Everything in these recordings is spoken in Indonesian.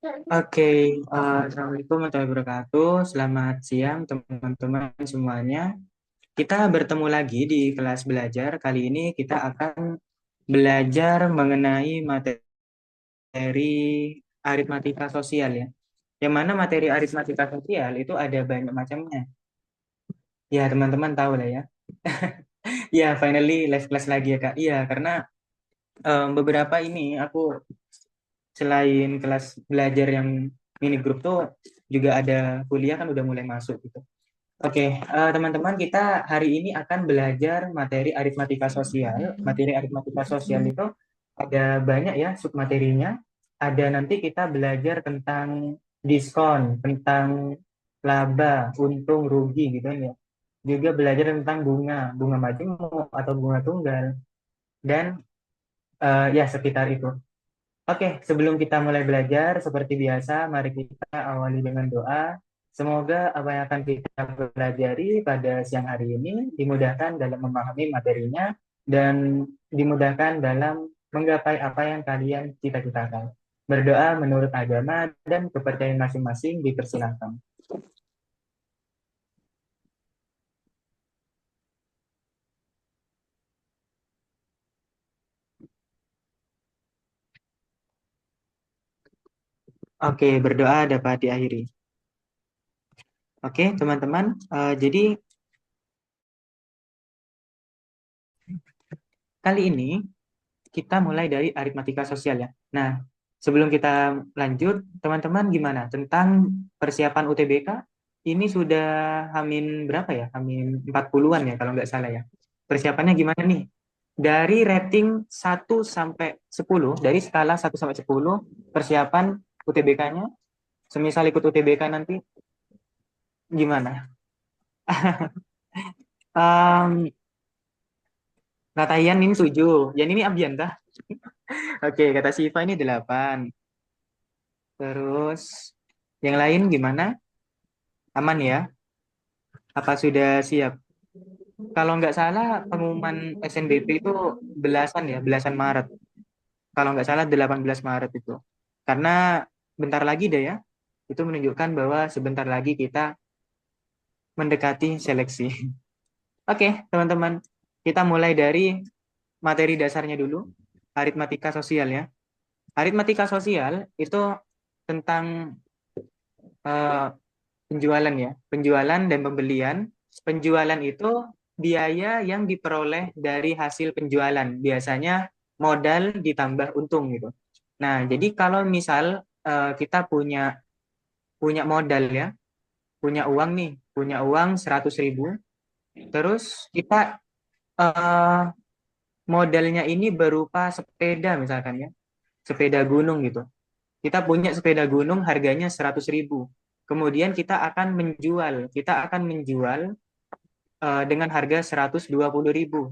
Oke, Assalamualaikum warahmatullahi wabarakatuh. Selamat siang teman-teman semuanya. Kita bertemu lagi di kelas belajar. Kali ini kita akan belajar mengenai materi aritmatika sosial ya. Yang mana materi aritmatika sosial itu ada banyak macamnya. Ya, teman-teman tahu lah ya. Ya, finally live class lagi ya, Kak. Iya, karena beberapa ini aku selain kelas belajar yang mini group tuh juga ada kuliah kan udah mulai masuk gitu. Oke, teman-teman, kita hari ini akan belajar materi aritmatika sosial. Materi aritmatika sosial itu ada banyak ya submaterinya. Ada nanti kita belajar tentang diskon, tentang laba, untung, rugi gitu kan ya. Juga belajar tentang bunga, bunga majemuk atau bunga tunggal dan ya sekitar itu. Oke, sebelum kita mulai belajar, seperti biasa, mari kita awali dengan doa. Semoga apa yang akan kita pelajari pada siang hari ini dimudahkan dalam memahami materinya dan dimudahkan dalam menggapai apa yang kalian cita-citakan. Berdoa menurut agama dan kepercayaan masing-masing dipersilahkan. Oke, berdoa dapat diakhiri. Oke, teman-teman, jadi kali ini kita mulai dari aritmatika sosial ya. Nah, sebelum kita lanjut, teman-teman gimana tentang persiapan UTBK? Ini sudah Hamin berapa ya? Hamin 40-an ya kalau nggak salah ya. Persiapannya gimana nih? Dari rating 1 sampai 10, dari skala 1 sampai 10, persiapan UTBK-nya, semisal ikut UTBK nanti gimana? Um, Kata Ian ini 7, Yan ini Abian kah? Oke, kata Siva ini 8. Terus yang lain gimana? Aman ya? Apa sudah siap? Kalau nggak salah pengumuman SNBP itu belasan ya, belasan Maret. Kalau nggak salah 18 Maret itu. Karena bentar lagi deh ya, itu menunjukkan bahwa sebentar lagi kita mendekati seleksi. Oke, teman-teman, kita mulai dari materi dasarnya dulu, aritmatika sosial ya. Aritmatika sosial itu tentang eh, penjualan ya, penjualan dan pembelian. Penjualan itu biaya yang diperoleh dari hasil penjualan, biasanya modal ditambah untung gitu. Nah, jadi kalau misal kita punya punya modal ya, punya uang nih, punya uang 100.000, terus kita eh, modalnya ini berupa sepeda misalkan ya, sepeda gunung gitu. Kita punya sepeda gunung harganya 100.000. Kemudian kita akan menjual dengan harga 120.000.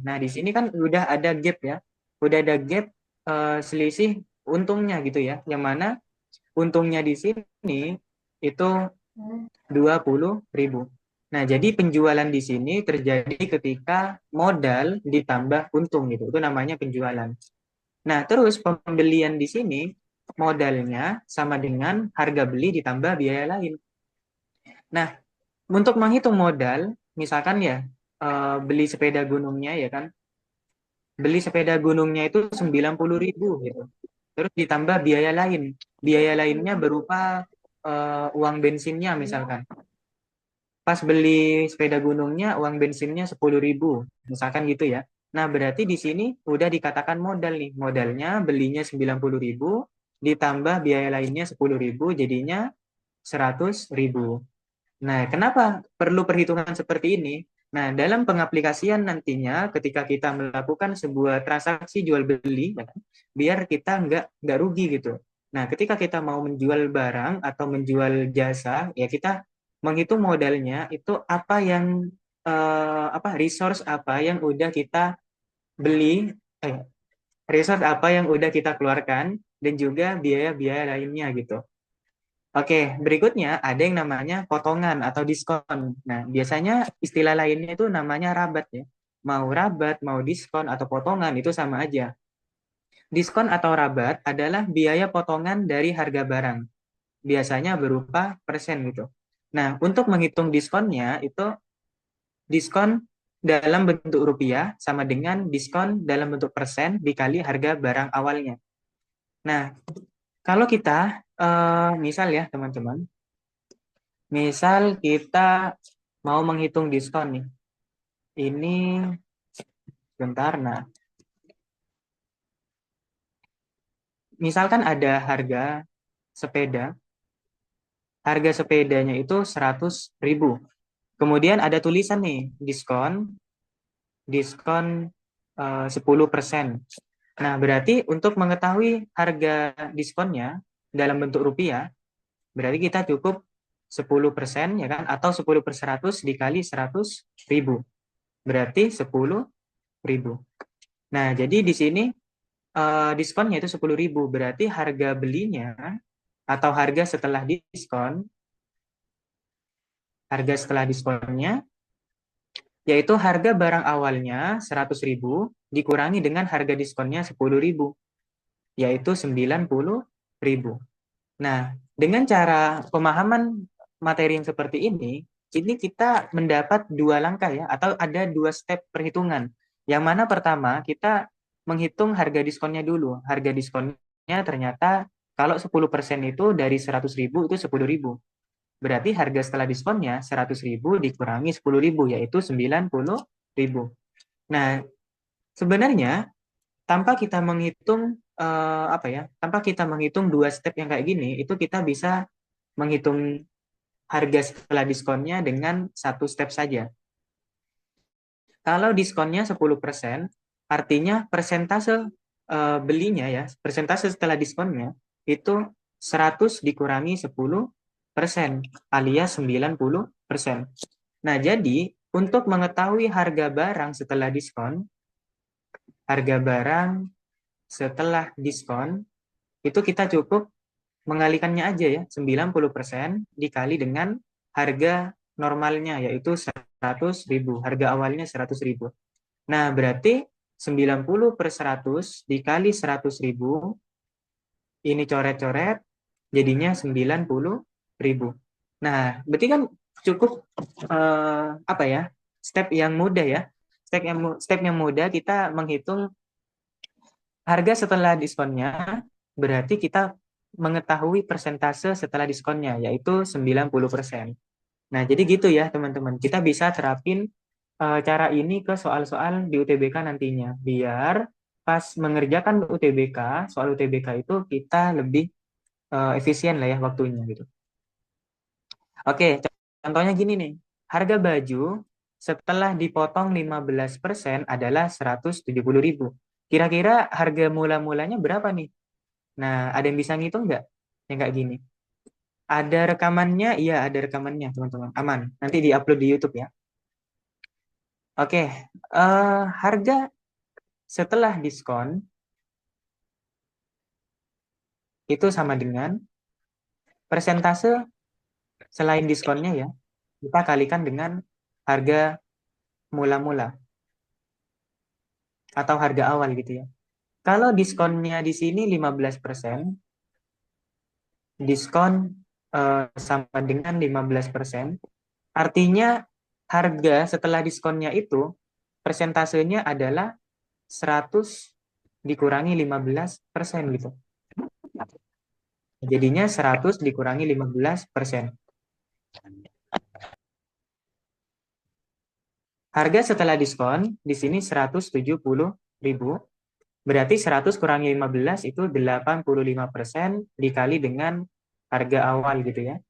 Nah, di sini kan udah ada gap ya. Udah ada gap selisih untungnya gitu ya. Yang mana untungnya di sini itu 20.000. Nah, jadi penjualan di sini terjadi ketika modal ditambah untung gitu. Itu namanya penjualan. Nah, terus pembelian di sini modalnya sama dengan harga beli ditambah biaya lain. Nah, untuk menghitung modal, misalkan ya beli sepeda gunungnya ya kan, beli sepeda gunungnya itu 90.000 gitu. Terus ditambah biaya lain. Biaya lainnya berupa uang bensinnya misalkan. Pas beli sepeda gunungnya uang bensinnya 10.000, misalkan gitu ya. Nah, berarti di sini udah dikatakan modal nih. Modalnya belinya 90.000 ditambah biaya lainnya 10.000 jadinya 100.000. Nah, kenapa perlu perhitungan seperti ini? Nah, dalam pengaplikasian nantinya ketika kita melakukan sebuah transaksi jual beli, ya kan, biar kita nggak rugi gitu. Nah, ketika kita mau menjual barang atau menjual jasa, ya kita menghitung modalnya itu apa yang apa resource apa yang udah kita beli, eh, resource apa yang udah kita keluarkan dan juga biaya-biaya lainnya gitu. Oke, berikutnya ada yang namanya potongan atau diskon. Nah, biasanya istilah lainnya itu namanya rabat ya. Mau rabat, mau diskon atau potongan itu sama aja. Diskon atau rabat adalah biaya potongan dari harga barang. biasanya berupa persen gitu. Nah, untuk menghitung diskonnya itu diskon dalam bentuk rupiah sama dengan diskon dalam bentuk persen dikali harga barang awalnya. Nah, kalau kita misal ya teman-teman, misal kita mau menghitung diskon nih. Ini sebentar. Nah, misalkan ada sepeda, harga sepedanya itu 100.000. Kemudian ada tulisan nih, diskon, diskon 10%. Nah, berarti untuk mengetahui harga diskonnya dalam bentuk rupiah, berarti kita cukup 10% ya kan, atau 10 per 100 dikali 100.000. Berarti 10.000. Nah, jadi di sini diskonnya itu 10.000, berarti harga belinya atau harga setelah diskonnya, yaitu harga barang awalnya 100.000 dikurangi dengan harga diskonnya 10.000, yaitu 90.000. Nah, dengan cara pemahaman materi yang seperti ini kita mendapat dua langkah ya, atau ada dua step perhitungan. Yang mana pertama, kita menghitung harga diskonnya dulu. Harga diskonnya ternyata kalau 10% itu dari 100.000 itu 10.000. Berarti harga setelah diskonnya 100.000 dikurangi 10.000, yaitu 90.000. Nah, sebenarnya tanpa kita menghitung tanpa kita menghitung dua step yang kayak gini, itu kita bisa menghitung harga setelah diskonnya dengan satu step saja. Kalau diskonnya 10%, artinya persentase belinya ya, persentase setelah diskonnya itu 100 dikurangi 10% alias 90%. Nah, jadi untuk mengetahui harga barang setelah diskon itu kita cukup mengalikannya aja ya, 90% dikali dengan harga normalnya, yaitu 100.000. Harga awalnya 100.000. Nah, berarti 90 per 100 dikali 100.000, ini coret-coret, jadinya 90.000. Nah, berarti kan cukup step yang mudah ya. Step yang mudah kita menghitung harga setelah diskonnya, berarti kita mengetahui persentase setelah diskonnya, yaitu 90%. Nah, jadi gitu ya teman-teman. Kita bisa terapin cara ini ke soal-soal di UTBK nantinya. Biar pas mengerjakan soal UTBK itu kita lebih efisien lah ya waktunya gitu. Oke, contohnya gini nih. Harga baju setelah dipotong 15% adalah 170.000. Kira-kira harga mula-mulanya berapa nih? Nah, ada yang bisa ngitung nggak? Yang kayak gini. Ada rekamannya? Iya, ada rekamannya, teman-teman. Aman. Nanti di-upload di YouTube ya. Oke, harga setelah diskon itu sama dengan persentase selain diskonnya ya. Kita kalikan dengan harga mula-mula atau harga awal gitu ya. Kalau diskonnya di sini 15%, diskon sama dengan 15%, artinya harga setelah diskonnya itu persentasenya adalah 100 dikurangi 15% gitu. Jadinya 100 dikurangi 15%. Harga setelah diskon di sini 170.000. Berarti 100 kurangi 15 itu 85% dikali dengan harga awal gitu ya.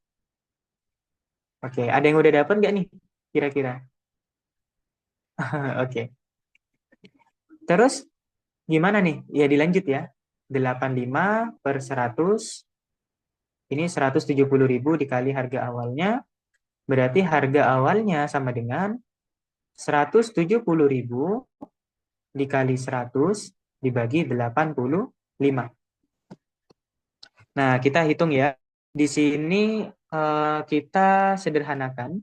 Oke, ada yang udah dapat nggak nih kira-kira? Oke. Terus gimana nih? Ya dilanjut ya. 85 per 100, ini 170.000 dikali harga awalnya. Berarti harga awalnya sama dengan 170.000 dikali 100 dibagi 85. Nah, kita hitung ya. Di sini kita sederhanakan.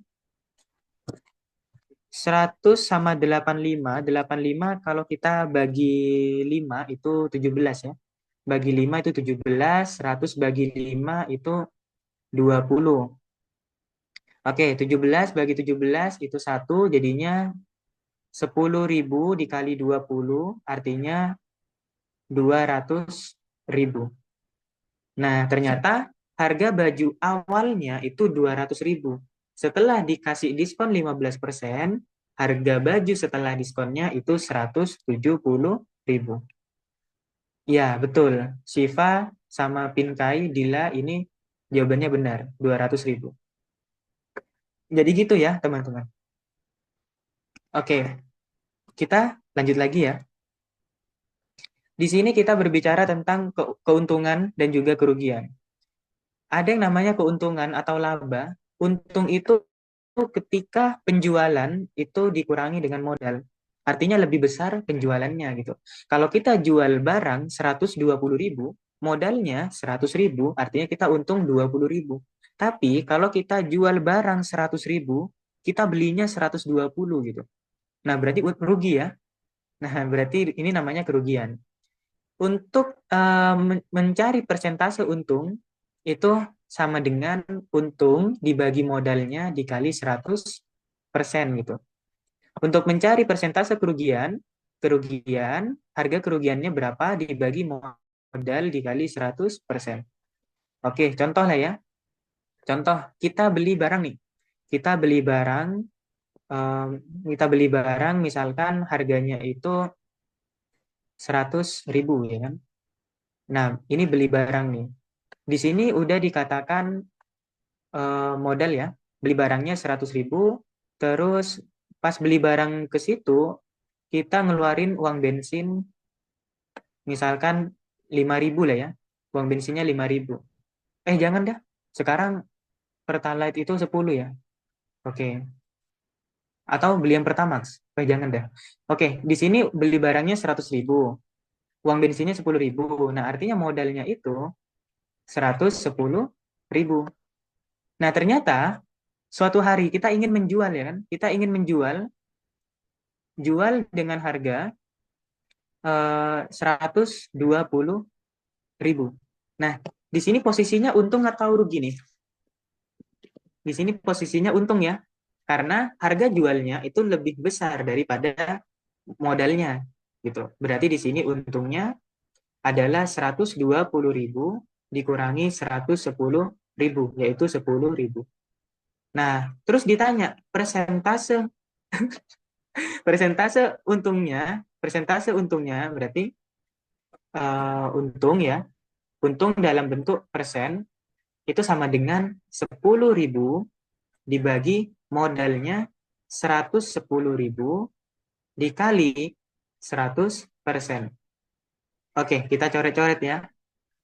100 sama 85. 85 kalau kita bagi 5 itu 17 ya. Bagi 5 itu 17, 100 bagi 5 itu 20. Oke, 17 bagi 17 itu 1, jadinya 10.000 dikali 20, artinya 200.000. Nah, ternyata harga baju awalnya itu 200.000. Setelah dikasih diskon 15%, harga baju setelah diskonnya itu 170.000. Ya, betul. Shiva sama Pinkai, Dila ini jawabannya benar, 200.000. Jadi gitu ya, teman-teman. Oke, kita lanjut lagi ya. Di sini kita berbicara tentang keuntungan dan juga kerugian. Ada yang namanya keuntungan atau laba. Untung itu ketika penjualan itu dikurangi dengan modal. Artinya lebih besar penjualannya gitu. Kalau kita jual barang 120.000, modalnya 100.000, artinya kita untung 20.000. Tapi kalau kita jual barang 100.000, kita belinya 120 gitu. Nah, berarti rugi ya. Nah, berarti ini namanya kerugian. Untuk mencari persentase untung, itu sama dengan untung dibagi modalnya dikali 100% gitu. Untuk mencari persentase kerugian, harga kerugiannya berapa dibagi modal dikali 100%. Oke, contoh lah ya. Contoh, kita beli barang nih. Kita beli barang, em, kita beli barang misalkan harganya itu 100.000 ya kan. Nah, ini beli barang nih. Di sini udah dikatakan modal ya, beli barangnya 100.000, terus pas beli barang ke situ, kita ngeluarin uang bensin, misalkan 5.000 lah ya, uang bensinnya 5.000. Jangan dah, sekarang Pertalite itu 10 ya, oke. Atau beli yang Pertamax, jangan dah. Oke, di sini beli barangnya 100.000, uang bensinnya 10.000, nah artinya modalnya itu 110.000. Nah, ternyata suatu hari kita ingin menjual ya kan? Kita ingin menjual dengan harga 120.000. Nah, di sini posisinya untung atau rugi nih? Di sini posisinya untung ya. Karena harga jualnya itu lebih besar daripada modalnya gitu. Berarti di sini untungnya adalah 120.000 dikurangi 110.000, yaitu 10.000. Nah, terus ditanya persentase untungnya berarti untung ya, untung dalam bentuk persen itu sama dengan 10.000 dibagi modalnya 110.000 dikali 100%. Oke, kita coret-coret ya.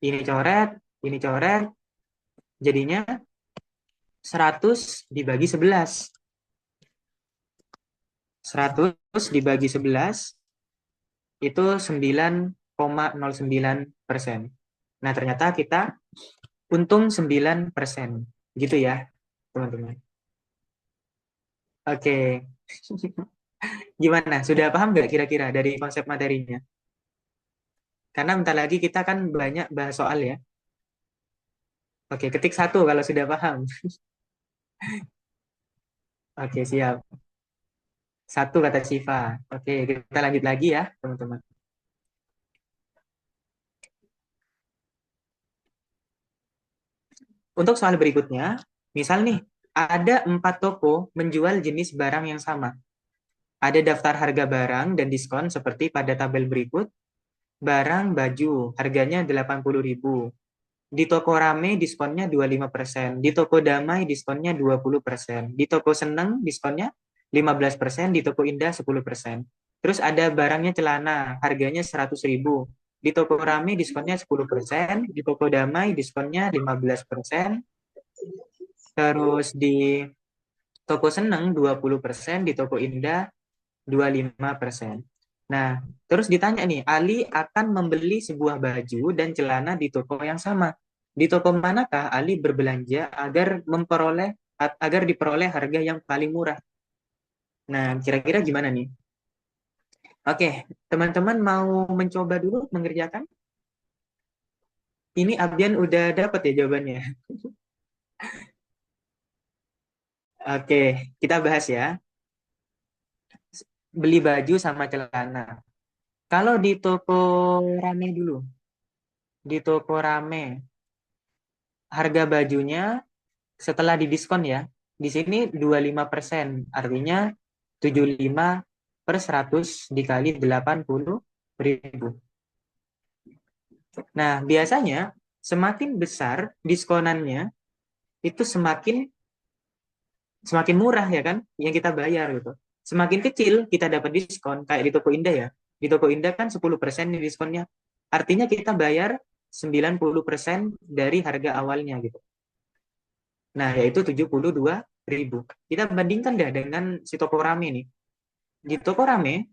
Ini coret, jadinya 100 dibagi 11. 100 dibagi 11 itu 9,09%. Nah, ternyata kita untung 9%. Gitu ya, teman-teman. Oke. Gimana? Sudah paham nggak kira-kira dari konsep materinya? Karena bentar lagi kita kan banyak bahas soal ya. Oke, ketik satu kalau sudah paham. Oke, siap. Satu kata Siva. Oke, kita lanjut lagi ya, teman-teman. Untuk soal berikutnya, misal nih, ada 4 toko menjual jenis barang yang sama. Ada daftar harga barang dan diskon seperti pada tabel berikut. Barang baju, harganya 80.000. Di toko Rame diskonnya 25%. Di toko Damai diskonnya 20%. Di toko Seneng diskonnya 15%. Di toko Indah 10%. Terus ada barangnya celana, harganya 100.000. Di toko Rame diskonnya 10%. Di toko Damai diskonnya 15%. Terus di toko Seneng 20%. Di toko Indah 25%. Nah, terus ditanya nih, Ali akan membeli sebuah baju dan celana di toko yang sama. Di toko manakah Ali berbelanja agar diperoleh harga yang paling murah? Nah, kira-kira gimana nih? Oke, teman-teman mau mencoba dulu mengerjakan? Ini Abian udah dapat ya jawabannya. Oke, kita bahas ya. Beli baju sama celana. Kalau di toko rame dulu, di toko rame, harga bajunya setelah didiskon ya, di sini 25%, artinya 75 per 100 dikali 80.000. Nah, biasanya semakin besar diskonannya, itu semakin semakin murah ya kan yang kita bayar gitu. Semakin kecil kita dapat diskon kayak di Toko Indah ya. Di Toko Indah kan 10% nih diskonnya. Artinya kita bayar 90% dari harga awalnya gitu. Nah, yaitu 72.000. Kita bandingkan dah dengan si Toko Rame nih. Di Toko Rame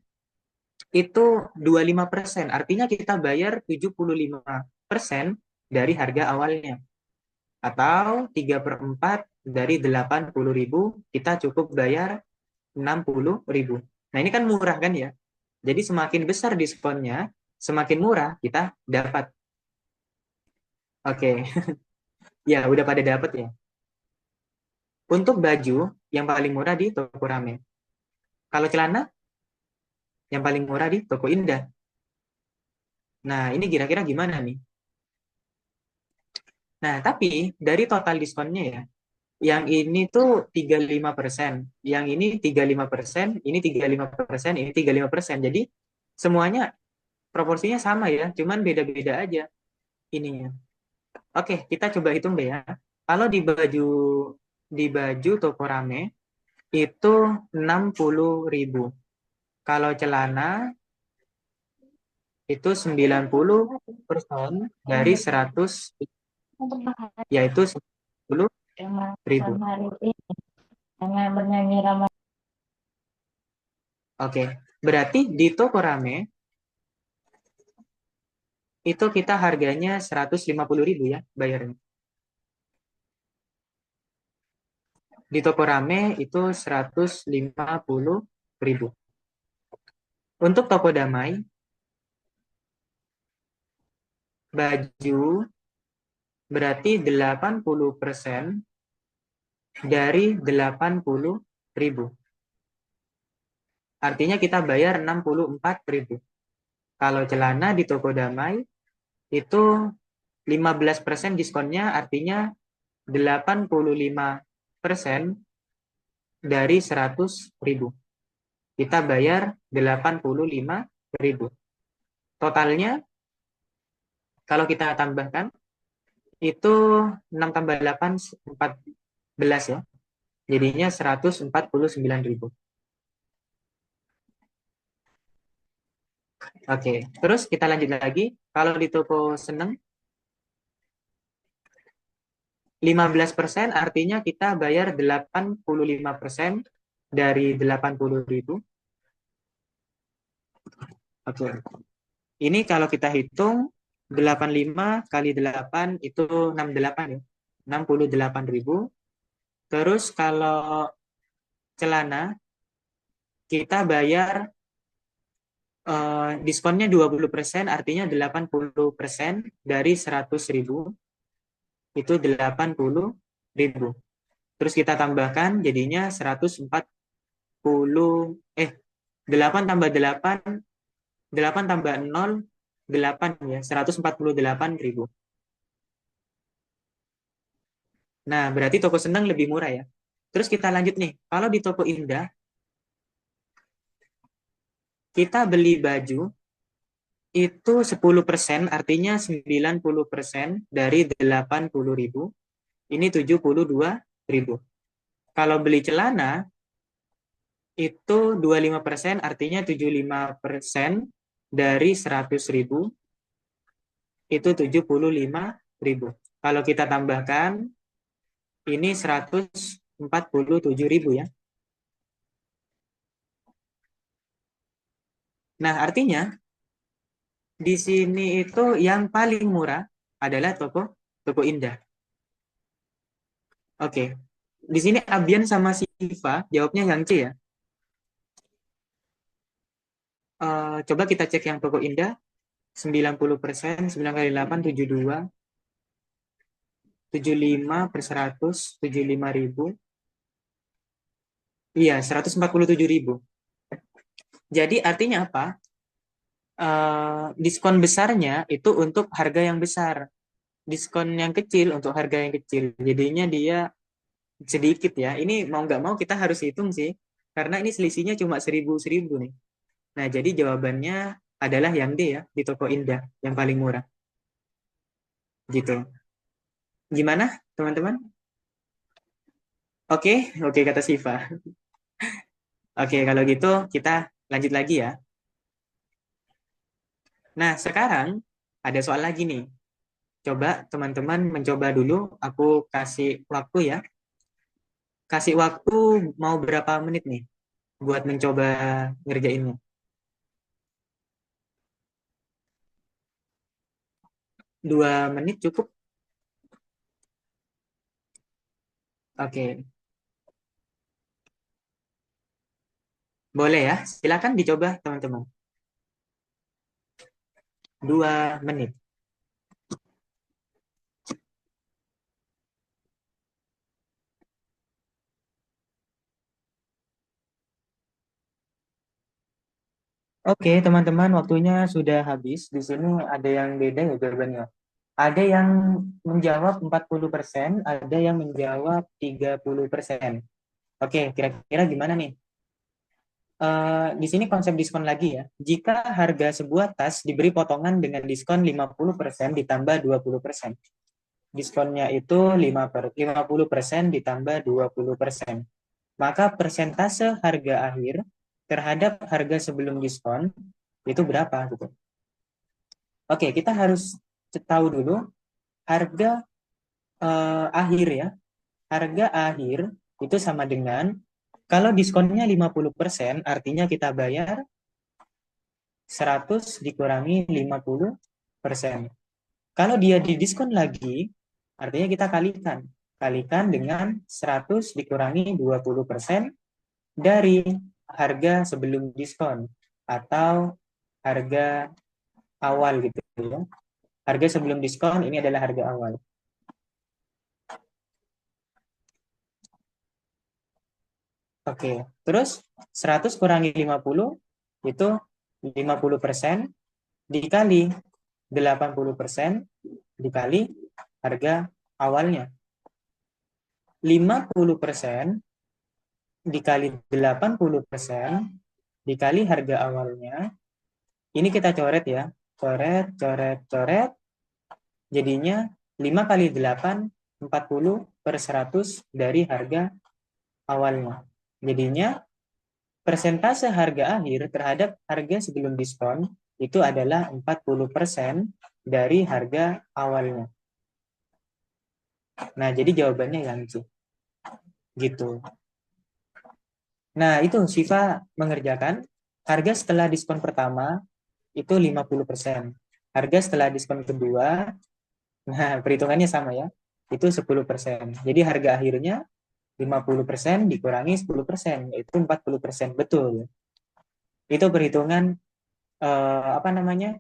itu 25%, artinya kita bayar 75% dari harga awalnya. Atau 3/4 dari 80.000, kita cukup bayar 60.000. Nah, ini kan murah kan ya. Jadi semakin besar diskonnya, semakin murah kita dapat. Oke, ya udah pada dapat ya. Untuk baju yang paling murah di Toko Rame. Kalau celana yang paling murah di Toko Indah. Nah, ini kira-kira gimana nih? Nah, tapi dari total diskonnya ya, yang ini tuh 35%, yang ini 35%, ini 35%, ini 35%. Jadi semuanya proporsinya sama ya, cuman beda-beda aja ininya. Oke, kita coba hitung deh ya. Kalau di baju toko rame itu 60.000. Kalau celana itu 90% dari 100, yaitu 10.000. Jangan bernyanyi ramai. Oke, berarti di toko rame itu kita harganya 150.000 ya bayarnya. Di toko rame itu 150.000. Untuk toko damai, baju berarti 80% dari 80.000. Artinya kita bayar 64.000. Kalau celana di toko damai itu 15% diskonnya, artinya 85% dari 100.000. Kita bayar 85.000. Totalnya kalau kita tambahkan itu 6 tambah 8 14 ya. Jadinya 149.000. Oke, terus kita lanjut lagi. Kalau di toko Seneng 15% artinya kita bayar 85% dari 80.000. Oke. Ini kalau kita hitung 85 kali 8 itu 68 ya. 68.000. Terus kalau celana kita bayar diskonnya 20%, artinya 80% dari 100.000 itu 80.000. Terus kita tambahkan jadinya 8 tambah 8, 8 tambah 0, 8 ya, 148.000. Nah, berarti toko Senang lebih murah ya. Terus kita lanjut nih. Kalau di toko Indah, kita beli baju itu 10%, artinya 90% dari 80.000, ini 72.000. Kalau beli celana, itu 25%, artinya 75% dari 100.000, itu 75.000. Kalau kita tambahkan, ini 147.000 ya. Nah, artinya di sini itu yang paling murah adalah toko toko Indah. Oke. Di sini Abian sama Siva jawabnya yang C ya. Coba kita cek yang toko Indah. 90%, 9 kali 8, 72. 75 per 100, 75.000. Iya, 147.000. Jadi artinya apa? Diskon besarnya itu untuk harga yang besar. Diskon yang kecil untuk harga yang kecil. Jadinya dia sedikit ya. Ini mau nggak mau kita harus hitung sih. Karena ini selisihnya cuma 1.000 nih. Nah, jadi jawabannya adalah yang D ya, di Toko Indah, yang paling murah. Gitu. Gimana, teman-teman? Oke, oke kata Siva. Oke, kalau gitu kita lanjut lagi ya. Nah, sekarang ada soal lagi nih. Coba teman-teman mencoba dulu, aku kasih waktu ya. Kasih waktu mau berapa menit nih buat mencoba ngerjainnya. 2 menit cukup? Oke, boleh ya. Silakan dicoba teman-teman. 2 menit. Oke, teman-teman, waktunya sudah habis. Di sini ada yang beda ya jawabannya. Ada yang menjawab 40%, ada yang menjawab 30%. Oke, kira-kira gimana nih? Di sini konsep diskon lagi ya. Jika harga sebuah tas diberi potongan dengan diskon 50% ditambah 20%. Diskonnya itu 50% ditambah 20%. Maka persentase harga akhir terhadap harga sebelum diskon itu berapa gitu. Oke, kita harus tahu dulu harga akhir ya. Harga akhir itu sama dengan kalau diskonnya 50%, artinya kita bayar 100 dikurangi 50%. Kalau dia didiskon lagi, artinya kita kalikan. Kalikan dengan 100 dikurangi 20% dari harga sebelum diskon atau harga awal gitu ya. Harga sebelum diskon ini adalah harga awal. Oke, terus 100 kurangi 50 itu 50% dikali 80% dikali harga awalnya. 50% dikali 80% dikali harga awalnya. Ini kita coret ya. Coret, coret, coret. Jadinya 5 kali 8, 40 per 100 dari harga awalnya. Jadinya persentase harga akhir terhadap harga sebelum diskon itu adalah 40% dari harga awalnya. Nah, jadi jawabannya yang C. Gitu. Nah, itu Siva mengerjakan. Harga setelah diskon pertama itu 50%. Harga setelah diskon kedua, nah perhitungannya sama ya, itu 10%. Jadi harga akhirnya 50% dikurangi 10%, yaitu 40%. Betul. Itu perhitungan, apa namanya,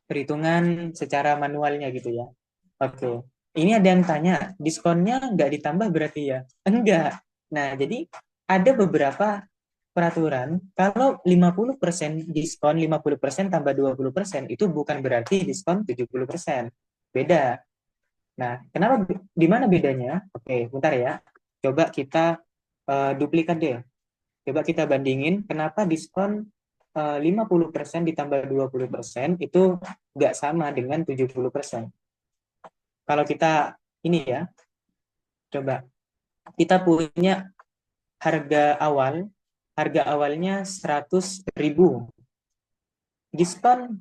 perhitungan secara manualnya gitu ya. Oke. Ini ada yang tanya, diskonnya nggak ditambah berarti ya? Enggak. Nah, jadi ada beberapa peraturan, kalau 50% diskon, 50% tambah 20% itu bukan berarti diskon 70%. Beda. Nah, kenapa, di mana bedanya? Oke, bentar ya. Coba kita duplikat deh. Coba kita bandingin kenapa diskon 50% ditambah 20% itu nggak sama dengan 70%. Kalau kita ini ya, coba kita punya harga awalnya 100.000. Diskon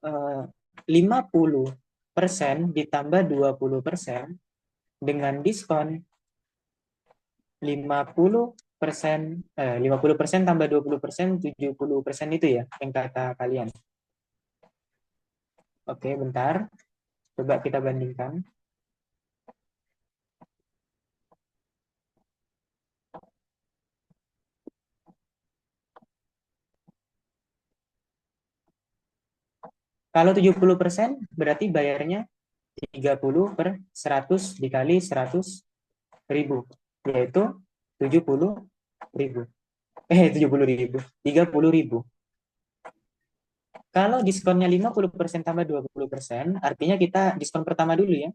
50% ditambah 20% dengan diskon 50%, 50% tambah 20%, 70% itu ya yang kata kalian. Oke, bentar. Coba kita bandingkan. Kalau 70% berarti bayarnya 30 per 100 dikali 100.000, yaitu 70 ribu. 70.000. 30.000. Kalau diskonnya 50% tambah 20%, artinya kita diskon pertama dulu ya.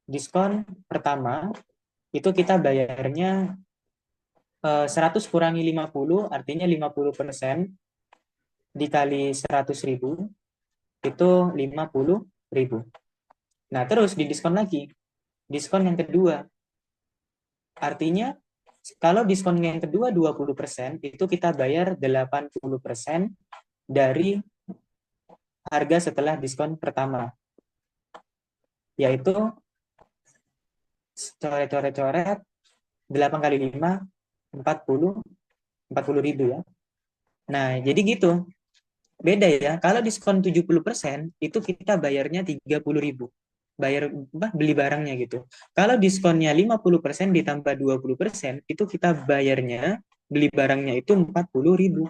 Diskon pertama itu kita bayarnya 100 kurangi 50, artinya 50% dikali 100.000, itu 50.000. Nah, terus di diskon lagi. Diskon yang kedua. Artinya, kalau diskon yang kedua 20%, itu kita bayar 80% dari harga setelah diskon pertama. Yaitu, coret-coret-coret, 8 kali 5, 40 ribu ya. Nah, jadi gitu. Beda ya. Kalau diskon 70%, itu kita bayarnya 30.000. Bayar beli barangnya gitu. Kalau diskonnya 50% ditambah 20%, itu kita bayarnya beli barangnya itu 40.000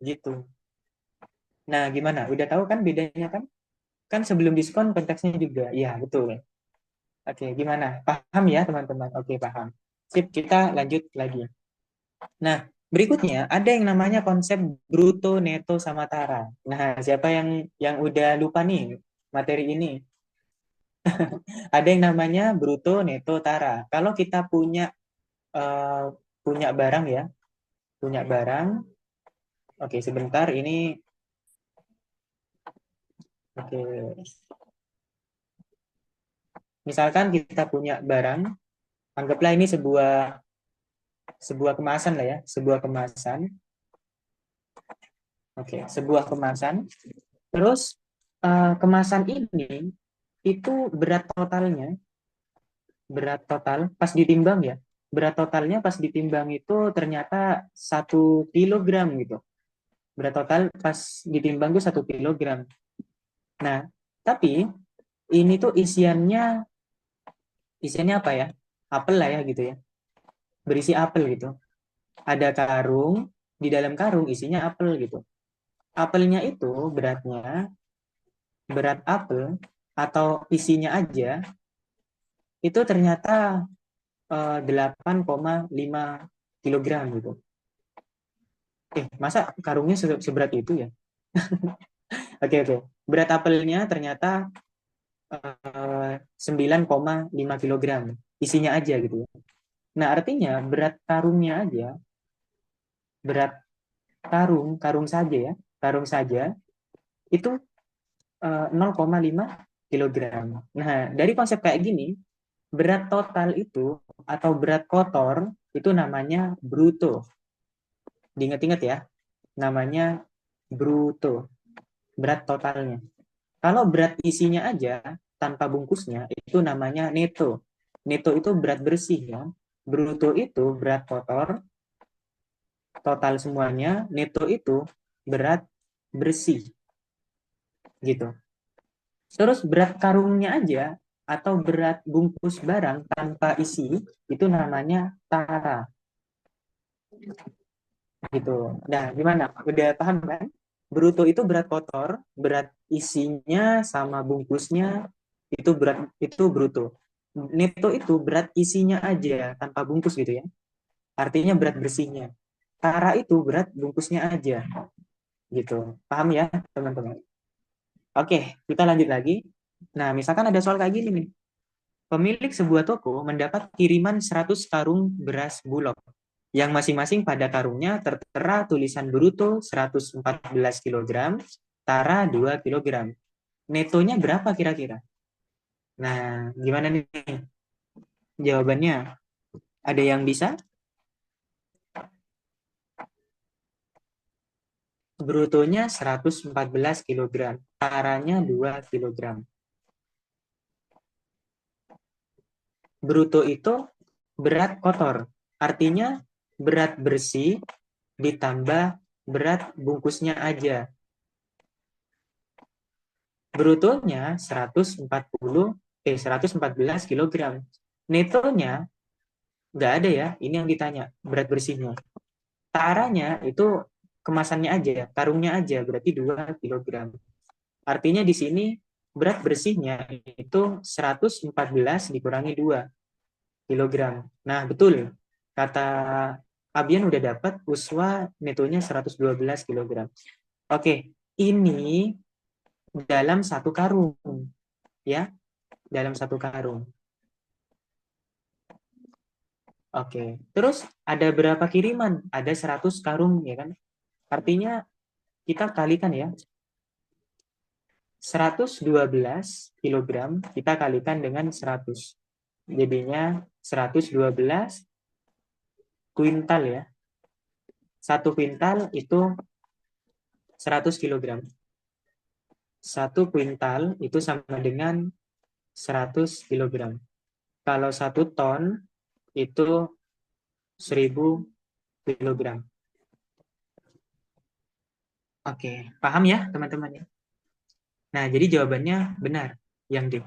gitu. Nah, gimana? Udah tahu kan bedanya kan? Kan sebelum diskon konteksnya juga. Iya, betul. Oke, gimana? Paham ya, teman-teman? Oke, paham. Sip, kita lanjut lagi. Nah, berikutnya ada yang namanya konsep bruto, neto, sama tara. Nah, siapa yang udah lupa nih materi ini? Ada yang namanya bruto, neto, tara. Kalau kita eh, punya barang ya, punya barang. Oke, sebentar ini. Oke, misalkan kita punya barang, anggaplah ini sebuah sebuah kemasan lah ya, sebuah kemasan. Oke, sebuah kemasan. Terus kemasan ini itu berat total pas ditimbang ya. Berat totalnya pas ditimbang itu ternyata 1 kilogram gitu. Berat total pas ditimbang itu 1 kilogram. Nah, tapi ini tuh isiannya apa ya? Apel lah ya gitu ya. Berisi apel gitu. Ada karung, di dalam karung isinya apel gitu. Apelnya itu berat apel atau isinya aja itu ternyata 8,5 kilogram gitu. Masa karungnya seberat itu ya? Oke, oke. Berat apelnya ternyata 9,5 kilogram. Isinya aja gitu ya. Nah, artinya berat karung saja ya, karung saja itu 0,5 kilogram. Nah, dari konsep kayak gini, berat total itu atau berat kotor itu namanya bruto. Diingat-ingat ya, namanya bruto, berat totalnya. Kalau berat isinya aja tanpa bungkusnya itu namanya neto. Neto itu berat bersih ya. Bruto itu berat kotor, total semuanya. Neto itu berat bersih gitu. Terus berat karungnya aja atau berat bungkus barang tanpa isi itu namanya tara gitu. Nah, gimana? Udah paham kan? Bruto itu berat kotor, berat isinya sama bungkusnya itu bruto. Neto itu berat isinya aja tanpa bungkus gitu ya. Artinya berat bersihnya. Tara itu berat bungkusnya aja gitu. Paham ya, teman-teman? Oke, kita lanjut lagi. Nah, misalkan ada soal kayak gini nih. Pemilik sebuah toko mendapat kiriman 100 karung beras bulog yang masing-masing pada karungnya tertera tulisan bruto 114 kilogram, tara 2 kilogram. Netonya berapa kira-kira? Nah, gimana nih jawabannya? Ada yang bisa? Brutonya 114 kilogram, taranya 2 kilogram. Bruto itu berat kotor, artinya berat bersih ditambah berat bungkusnya aja. Brutonya 114 kilogram. Netonya nggak ada ya, ini yang ditanya, berat bersihnya. Taranya itu kemasannya aja, karungnya aja, berarti 2 kilogram. Artinya di sini berat bersihnya itu 114 dikurangi 2 kilogram. Nah, betul. Kata Abian udah dapat, Uswa netonya 112 kg. Oke, ini dalam satu karung, ya, dalam satu karung. Oke, terus ada berapa kiriman? Ada 100 karung, ya kan? Artinya kita kalikan ya, 112 kilogram kita kalikan dengan 100. Jadinya 112 kuintal ya. Satu kuintal itu 100 kilogram. Satu kuintal itu sama dengan 100 kilogram. Kalau 1 ton itu 1000 kilogram. Oke, paham ya teman-teman ya? Nah, jadi jawabannya benar yang D.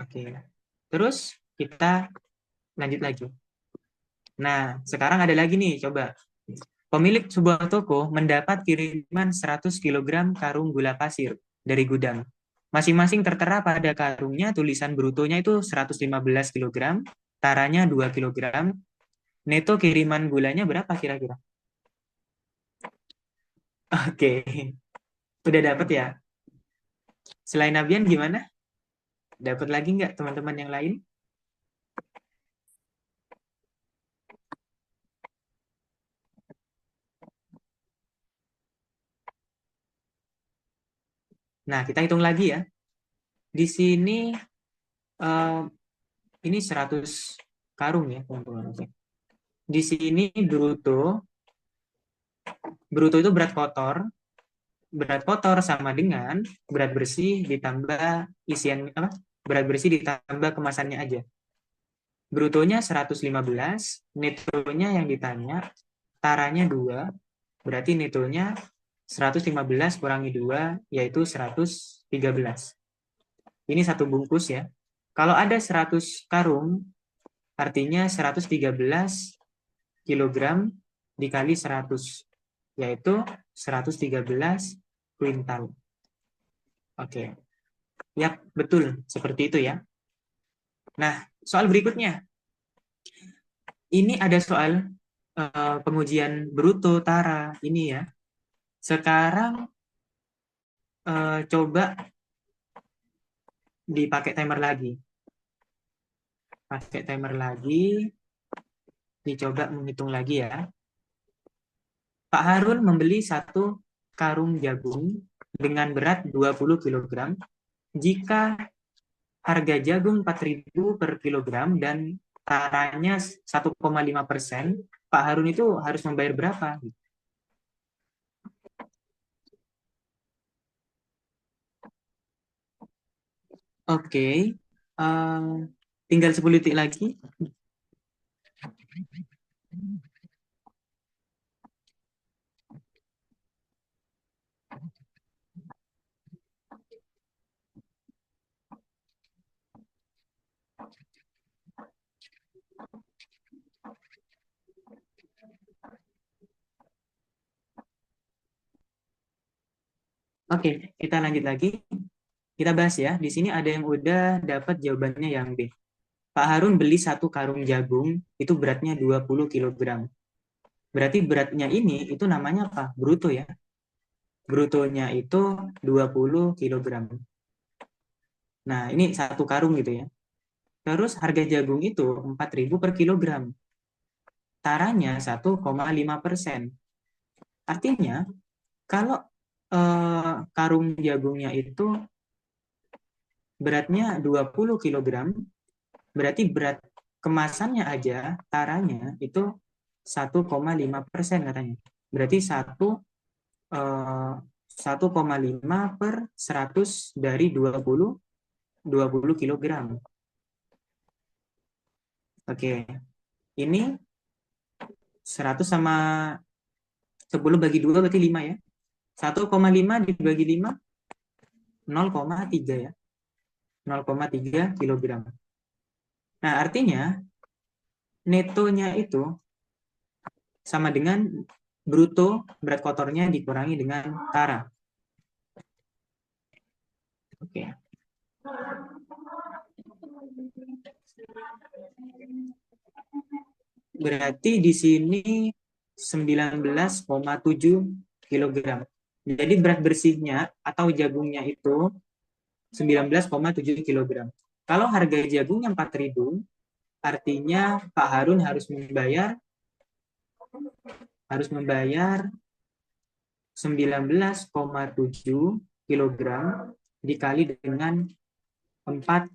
Oke. Terus kita lanjut lagi. Nah, sekarang ada lagi nih, coba. Pemilik sebuah toko mendapat kiriman 100 kilogram karung gula pasir dari gudang. Masing-masing tertera pada karungnya tulisan brutonya itu 115 kilogram, taranya 2 kilogram. Neto kiriman gulanya berapa kira-kira? Oke, udah dapat ya. Selain Abian gimana? Dapat lagi nggak teman-teman yang lain? Nah, kita hitung lagi ya. Di sini eh, ini 100 karung ya, teman-teman. Oke. Di sini bruto itu berat kotor sama dengan berat bersih ditambah isian apa? Berat bersih ditambah kemasannya aja. Brutonya 115, netonya yang ditanya, taranya 2, berarti netonya 115 kurangi 2, yaitu 113. Ini satu bungkus ya. Kalau ada 100 karung, artinya 113 kilogram dikali 100, yaitu 113 kuintal. Oke, ya betul, seperti itu ya. Nah, soal berikutnya. Ini ada soal pengujian bruto tara ini ya. Sekarang coba dipakai timer lagi. Pakai timer lagi, dicoba menghitung lagi ya. Pak Harun membeli satu karung jagung dengan berat 20 kilogram. Jika harga jagung 4.000 per kilogram dan taranya 1,5%, Pak Harun itu harus membayar berapa? Oke, tinggal 10 detik lagi. Oke, kita lanjut lagi. Kita bahas ya. Di sini ada yang udah dapat jawabannya yang B. Pak Harun beli satu karung jagung, itu beratnya 20 kilogram. Berarti beratnya ini itu namanya apa? Bruto ya. Brutonya itu 20 kilogram. Nah, ini satu karung gitu ya. Terus harga jagung itu 4.000 per kilogram. Taranya 1,5%. Artinya, kalau karung jagungnya itu beratnya 20 kilogram, berarti berat kemasannya aja, taranya itu 1,5% katanya. Berarti 1,5 per 100 dari 20 kilogram. Oke, ini 100 sama 10 bagi 2 berarti 5 ya. 1,5 dibagi 5, 0,3 ya. 0,3 kilogram. Nah, artinya netonya itu sama dengan bruto berat kotornya dikurangi dengan tara. Oke. berarti di sini 19,7 kilogram. Jadi berat bersihnya atau jagungnya itu 19,7 kilogram. Kalau harga jagungnya 4.000, artinya Pak Harun harus membayar 19,7 kilogram dikali dengan 4.000.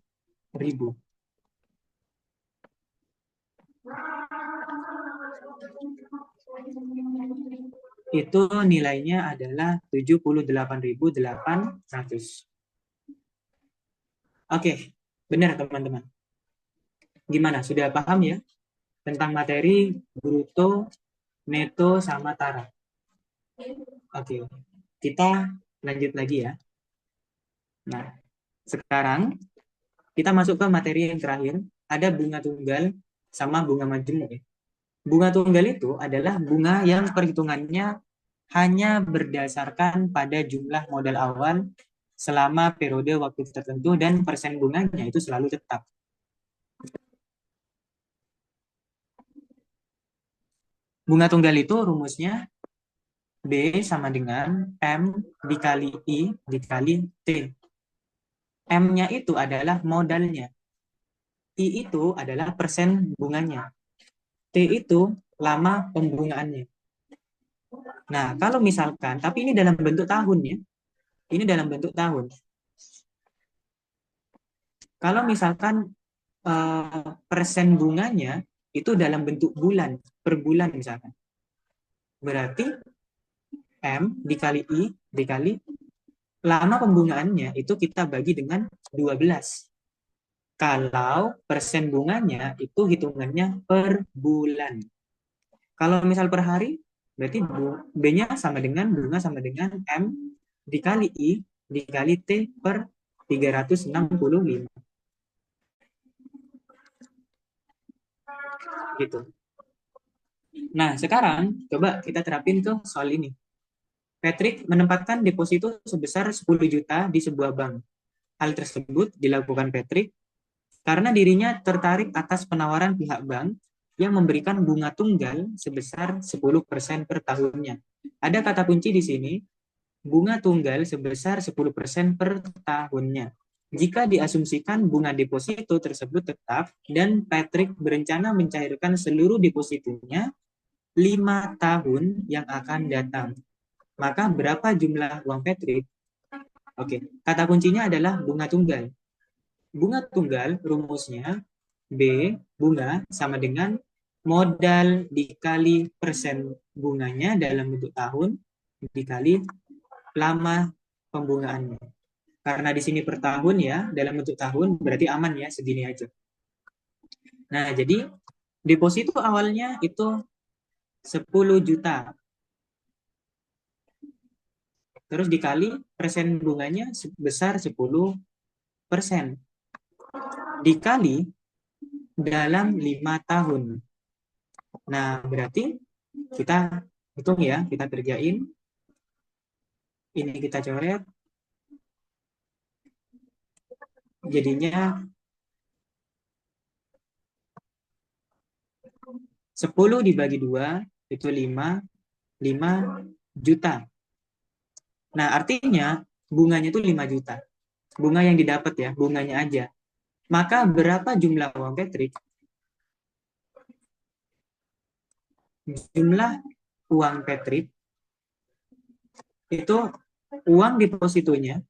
Itu nilainya adalah 78.800. Oke, benar teman-teman. Gimana? Sudah paham ya tentang materi bruto, neto, sama taraf? Oke, kita lanjut lagi ya. Nah, sekarang kita masuk ke materi yang terakhir. Ada bunga tunggal sama bunga majemuk ya. Bunga tunggal itu adalah bunga yang perhitungannya hanya berdasarkan pada jumlah modal awal selama periode waktu tertentu dan persen bunganya itu selalu tetap. Bunga tunggal itu rumusnya B sama dengan M dikali I dikali T. M-nya itu adalah modalnya. I itu adalah persen bunganya. T itu lama pembungaannya. Nah, kalau misalkan, tapi ini dalam bentuk tahun ya. Ini dalam bentuk tahun. Kalau misalkan persen bunganya itu dalam bentuk bulan, per bulan misalkan. Berarti M dikali I dikali lama pembungaannya itu kita bagi dengan 12. Kalau persen bunganya itu hitungannya per bulan. Kalau misal per hari, berarti B-nya sama dengan bunga sama dengan M dikali I dikali T per 365. Gitu. Nah, sekarang coba kita terapin ke soal ini. Patrick menempatkan deposito sebesar 10 juta di sebuah bank. Hal tersebut dilakukan Patrick karena dirinya tertarik atas penawaran pihak bank yang memberikan bunga tunggal sebesar 10% per tahunnya. Ada kata kunci di sini, bunga tunggal sebesar 10% per tahunnya. Jika diasumsikan bunga deposito tersebut tetap dan Patrick berencana mencairkan seluruh depositonya 5 tahun yang akan datang, maka berapa jumlah uang Patrick? Oke, kata kuncinya adalah bunga tunggal. Bunga tunggal rumusnya B bunga sama dengan modal dikali persen bunganya dalam bentuk tahun dikali lama pembungaannya. Karena di sini per tahun ya, dalam bentuk tahun berarti aman ya, segini aja. Nah, jadi deposito awalnya itu 10 juta. Terus dikali persen bunganya sebesar 10%. Dikali dalam 5 tahun. Nah, berarti kita hitung ya, kita kerjain. Ini kita coret. Jadinya 10 dibagi 2 itu 5 juta. Nah, artinya bunganya itu 5 juta. Bunga yang didapat ya, bunganya aja. Maka berapa jumlah uang Patrick? Jumlah uang Patrick itu uang depositonya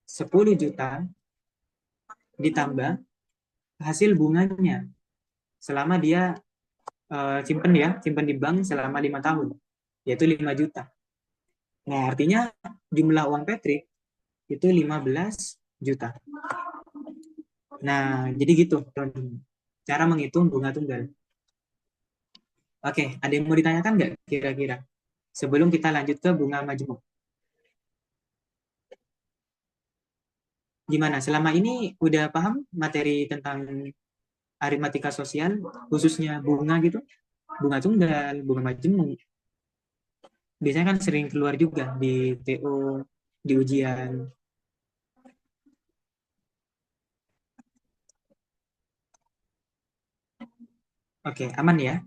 10 juta ditambah hasil bunganya selama dia simpen di bank selama 5 tahun, yaitu 5 juta. Nah, artinya jumlah uang Patrick itu 15 juta. Nah, jadi gitu cara menghitung bunga tunggal. Oke, ada yang mau ditanyakan nggak kira-kira? Sebelum kita lanjut ke bunga majemuk. Gimana? Selama ini udah paham materi tentang aritmatika sosial, khususnya bunga gitu? Bunga tunggal, bunga majemuk. Biasanya kan sering keluar juga di TO, di ujian. Oke, aman ya?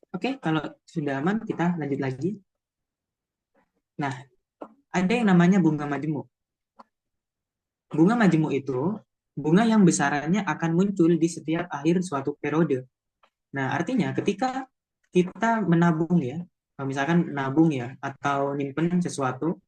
Oke, kalau sudah aman, kita lanjut lagi. Nah, ada yang namanya bunga majemuk. Bunga majemuk itu bunga yang besarannya akan muncul di setiap akhir suatu periode. Nah, artinya ketika kita menabung ya, kalau misalkan nabung ya, atau nyimpen sesuatu,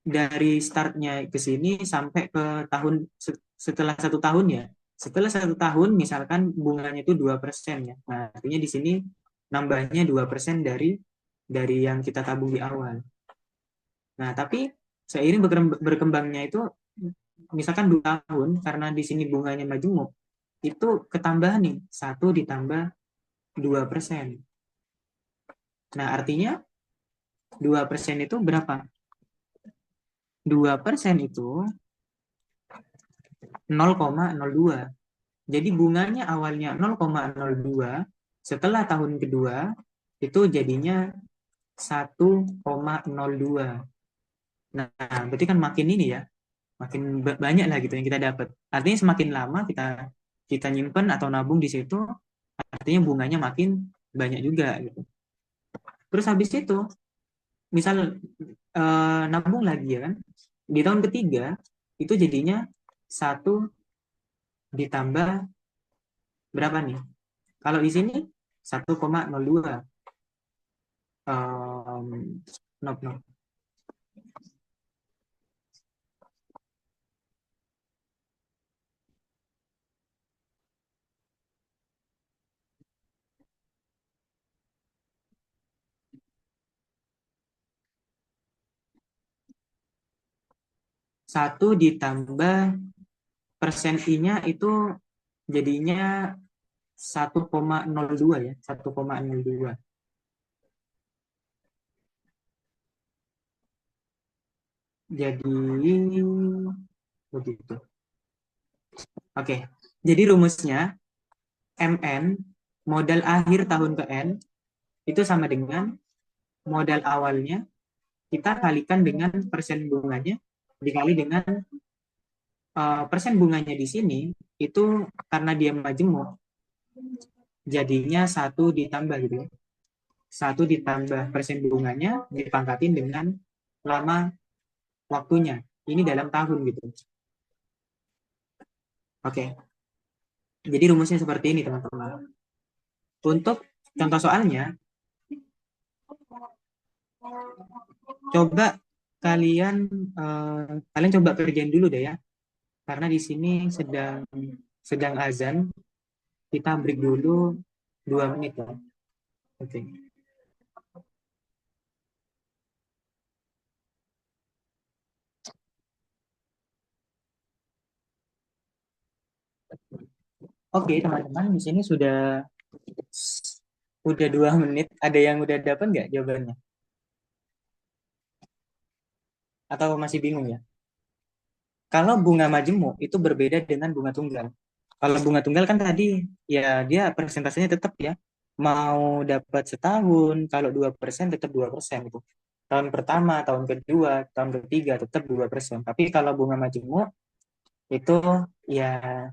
dari startnya ke sini sampai ke tahun setelah 1 tahun ya. Setelah 1 tahun, misalkan bunganya itu 2% ya. Nah, artinya di sini nambahnya 2% dari yang kita tabung di awal. Nah, tapi seiring berkembangnya itu, misalkan 2 tahun, karena di sini bunganya majemuk, itu ketambahan nih, 1 ditambah 2%. Nah, artinya 2% itu berapa? 2% itu 0,02. Jadi bunganya awalnya 0,02, setelah tahun kedua itu jadinya 1,02. Nah, berarti kan makin ini ya, makin banyak lah gitu yang kita dapat. Artinya semakin lama kita kita nyimpen atau nabung di situ, artinya bunganya makin banyak juga gitu. Terus habis itu, misal nabung lagi ya kan, di tahun ketiga itu jadinya 1 ditambah berapa nih? Kalau di sini 1,02. No, no. 1 ditambah persen I-nya itu jadinya 1,02 ya, 1,02. Jadi begitu. Oke. Jadi rumusnya MN, modal akhir tahun ke N, itu sama dengan modal awalnya kita kalikan dengan persen bunganya dikali dengan persen bunganya di sini itu, karena dia majemuk jadinya 1 ditambah gitu ya. 1 ditambah persen bunganya dipangkatin dengan lama waktunya. Ini dalam tahun gitu. Oke. Jadi rumusnya seperti ini teman-teman. Untuk contoh soalnya, coba kalian kalian coba kerjain dulu deh ya. Karena di sini sedang sedang azan. Kita break dulu 2 menit ya. Oke. Oke, teman-teman, di sini udah 2 menit. Ada yang udah dapat nggak jawabannya? Atau masih bingung ya? Kalau bunga majemuk itu berbeda dengan bunga tunggal. Kalau bunga tunggal kan tadi ya dia persentasenya tetap ya. Mau dapat setahun, kalau 2% tetap 2% itu. Tahun pertama, tahun kedua, tahun ketiga tetap 2%. Tapi kalau bunga majemuk itu ya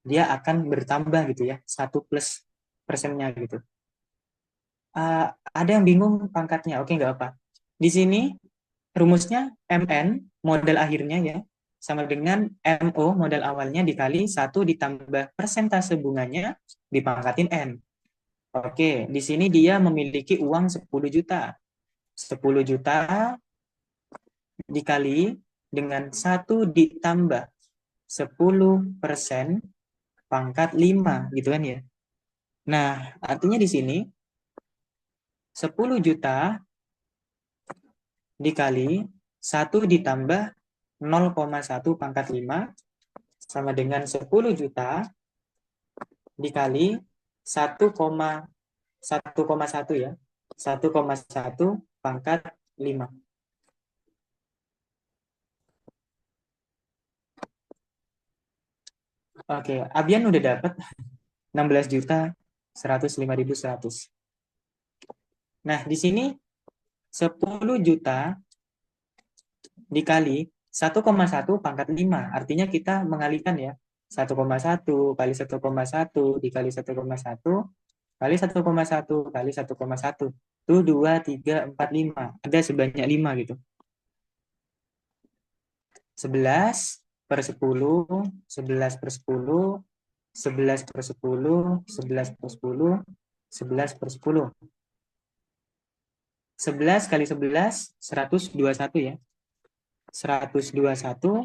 dia akan bertambah gitu ya. 1 plus persennya gitu. Ada yang bingung pangkatnya. Oke, nggak apa. Di sini rumusnya MN modal akhirnya ya sama dengan MO modal awalnya dikali 1 ditambah persentase bunganya dipangkatin N. Oke, di sini dia memiliki uang 10 juta. 10 juta dikali dengan 1 ditambah 10% pangkat 5 gitu kan ya. Nah, artinya di sini 10 juta dikali 1 ditambah 0,1 pangkat 5 sama dengan 10 juta dikali 1,1 ya. 1,1 pangkat 5. Oke, Abian udah dapat 16.105.100. Nah, di sini 10 juta dikali 1,1 pangkat 5. Artinya kita mengalihkan ya. 1,1 kali 1,1 dikali 1,1 kali 1,1 kali 1,1 itu 2, 3, 4, 5. Ada sebanyak 5 gitu. 11 per 10, 11 per 10, 11 per 10, 11 per 10, 11 per 10. 11 kali 11, 121 ya. 121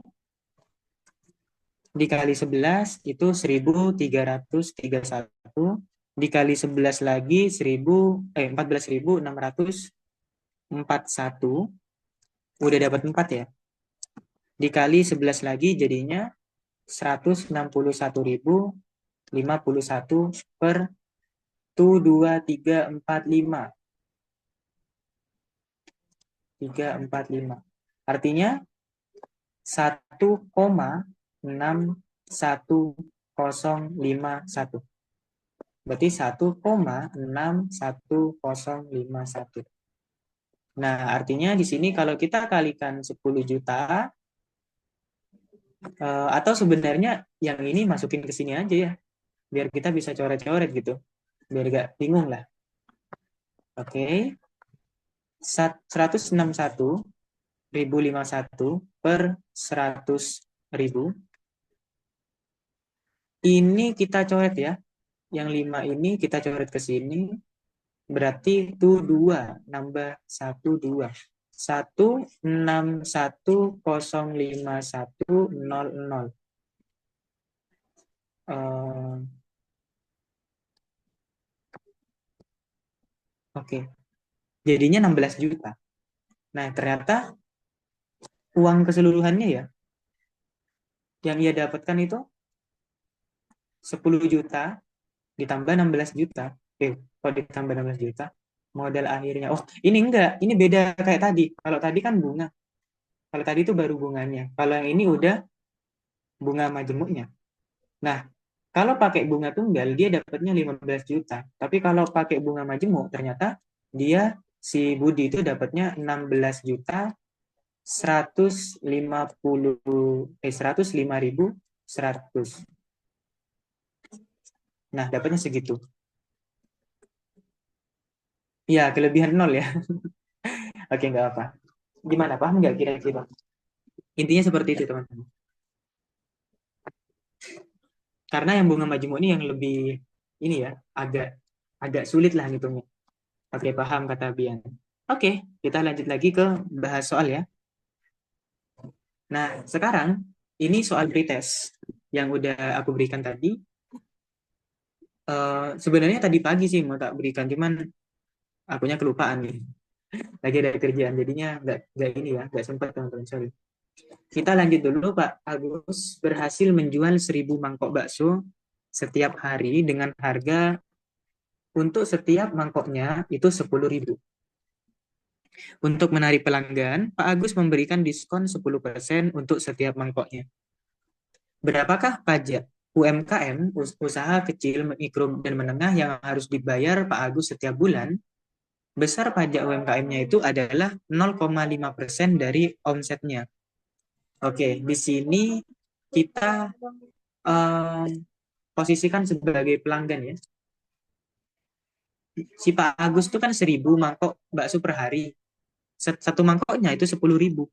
dikali 11 itu 1331, dikali 11 lagi 14.641, udah dapat 4 ya. Dikali 11 lagi jadinya 161.051 per 2345. 345. Artinya 1,61051. Berarti 1,61051. Nah, artinya di sini kalau kita kalikan 10 juta, atau sebenarnya yang ini masukin ke sini aja ya, biar kita bisa coret-coret gitu, biar gak bingung lah. Oke, 161.051 per 100.000. Ini kita coret ya. Yang 5 ini kita coret ke sini. Berarti itu 2. Nambah 1, 2. 161.051.00. Oke. Jadinya 16 juta. Nah, ternyata uang keseluruhannya ya, yang ia dapatkan itu 10 juta ditambah 16 juta. Kalau ditambah 16 juta, modal akhirnya. Oh, ini enggak. Ini beda kayak tadi. Kalau tadi kan bunga. Kalau tadi itu baru bunganya. Kalau yang ini udah bunga majemuknya. Nah, kalau pakai bunga tunggal, dia dapatnya 15 juta. Tapi kalau pakai bunga majemuk, ternyata dia, si Budi itu dapatnya 16 juta 105.100. Nah, dapatnya segitu. Ya, kelebihan nol ya. Oke, nggak apa. Gimana, paham nggak kira-kira? Intinya seperti itu, teman-teman. Karena yang bunga majemuk ini yang lebih, ini ya, agak agak sulit lah ngitungnya. Oke, paham kata Bian. Oke, kita lanjut lagi ke bahas soal ya. Nah, sekarang ini soal pretest yang udah aku berikan tadi. Sebenarnya tadi pagi sih mau tak berikan, cuman akunya kelupaan nih. Lagi ada kerjaan, jadinya nggak ini ya, nggak sempat teman-teman, sorry. Kita lanjut dulu. Pak Agus berhasil menjual 1.000 mangkok bakso setiap hari dengan harga untuk setiap mangkoknya itu 10.000. Untuk menarik pelanggan, Pak Agus memberikan diskon 10% untuk setiap mangkoknya. Berapakah pajak UMKM, usaha kecil, mikro, dan menengah yang harus dibayar Pak Agus setiap bulan? Besar pajak UMKM-nya itu adalah 0,5% dari omsetnya. Oke, di sini kita posisikan sebagai pelanggan ya. Si Pak Agus itu kan 1.000 mangkok bakso per hari. Satu mangkoknya itu 10.000.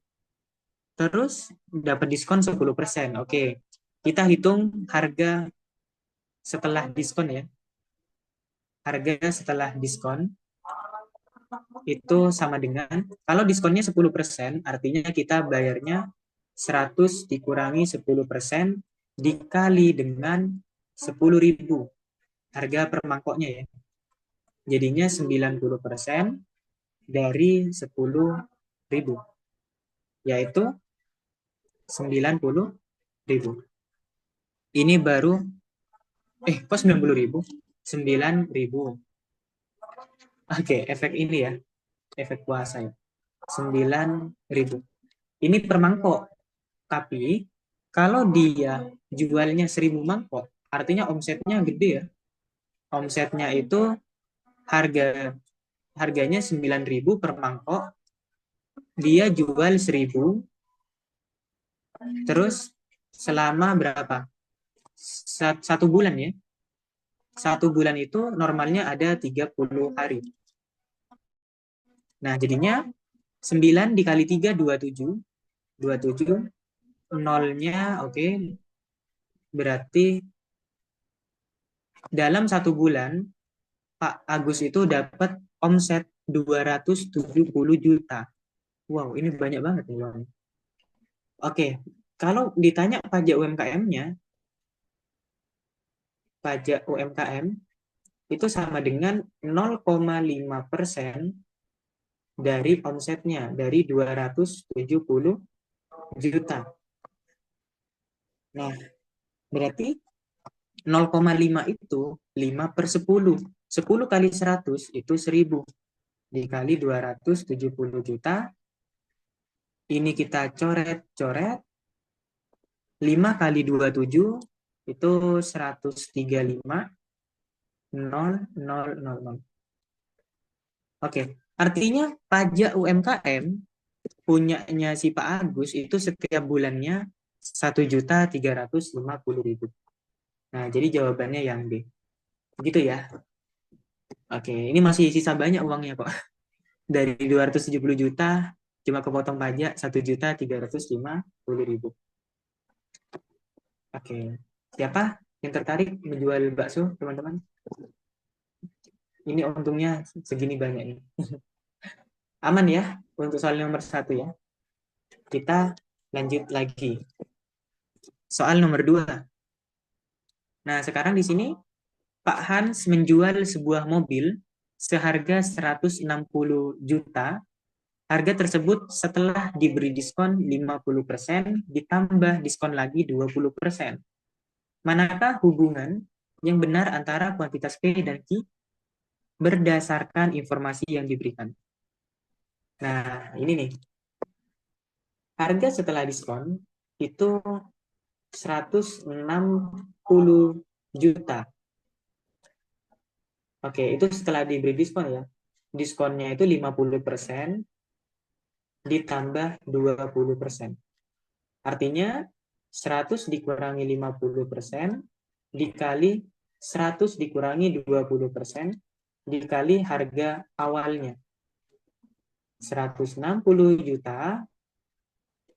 Terus dapat diskon 10%. Oke, kita hitung harga setelah diskon ya. Harga setelah diskon itu sama dengan, kalau diskonnya 10%, artinya kita bayarnya 100 dikurangi 10% dikali dengan 10.000 harga per mangkoknya ya. Jadinya 90% dari 10.000, yaitu 90.000. Ini baru, kok 90.000? 9.000. Oke, efek ini ya, efek puasa ya. 9.000. Ini per mangkok. Tapi kalau dia jualnya 1.000 mangkok, artinya omsetnya gede ya. Omsetnya itu harganya 9.000 per mangkok. Dia jual 1.000. Terus selama berapa? 1 bulan ya. satu bulan itu normalnya ada 30 hari. Nah, jadinya 9 dikali 3, 27. 27, nolnya, oke. Berarti dalam satu bulan, Pak Agus itu dapat omset 270 juta. Wow, ini banyak banget nih, Bang. Oke, kalau ditanya pajak UMKM-nya, pajak UMKM itu sama dengan 0,5% dari omsetnya, dari 270 juta. Nah, berarti 0,5 itu 5 per 10. 10 kali 100 itu 1000. Dikali 270 juta. Ini kita coret-coret. 5 kali 27 itu 135. 0, 0, 0, 0. Oke, artinya pajak UMKM punyanya si Pak Agus itu setiap bulannya 1.350.000. Nah, jadi jawabannya yang B. Gitu ya. Oke, ini masih sisa banyak uangnya kok. Dari 270 juta cuma kepotong pajak 1.350.000. Oke. Siapa yang tertarik menjual bakso, teman-teman? Ini untungnya segini banyak ini. Aman ya untuk soal nomor 1 ya. Kita lanjut lagi. Soal nomor 2. Nah, sekarang di sini Pak Hans menjual sebuah mobil seharga 160 juta. Harga tersebut setelah diberi diskon 50% ditambah diskon lagi 20%. Manakah hubungan yang benar antara kuantitas P dan Q berdasarkan informasi yang diberikan? Nah, ini nih. Harga setelah diskon itu 160 juta. Oke, itu setelah diberi diskon ya. Diskonnya itu 50% ditambah 20%. Artinya 100 dikurangi 50% dikali 100 dikurangi 20% dikali harga awalnya. 160 juta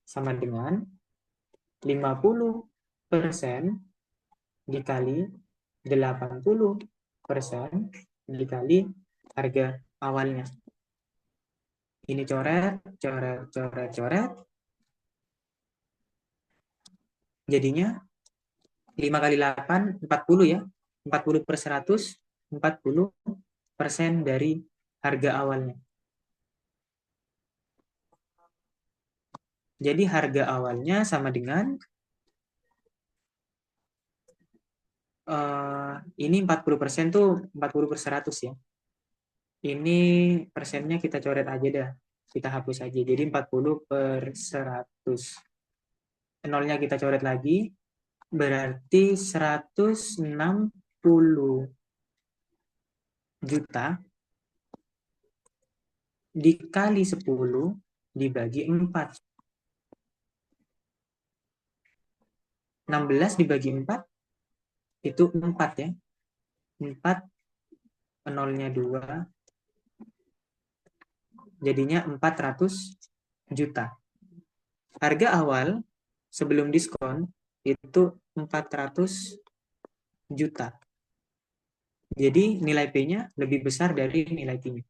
sama dengan 50% dikali 80% dikali harga awalnya. Ini coret, coret, coret, coret. Jadinya 5 kali 8, 40 ya. 40 per 100, 40% dari harga awalnya. Jadi harga awalnya sama dengan ini 40% tuh 40 per 100 ya. Ini persennya kita coret aja dah. Kita hapus aja. Jadi 40 per 100. Nolnya kita coret lagi. Berarti 160 juta dikali 10 dibagi 4. 16 dibagi 4 itu 4 ya. 4 nolnya 2. Jadinya 400 juta. Harga awal sebelum diskon itu 400 juta. Jadi nilai P-nya lebih besar dari nilai Q-nya.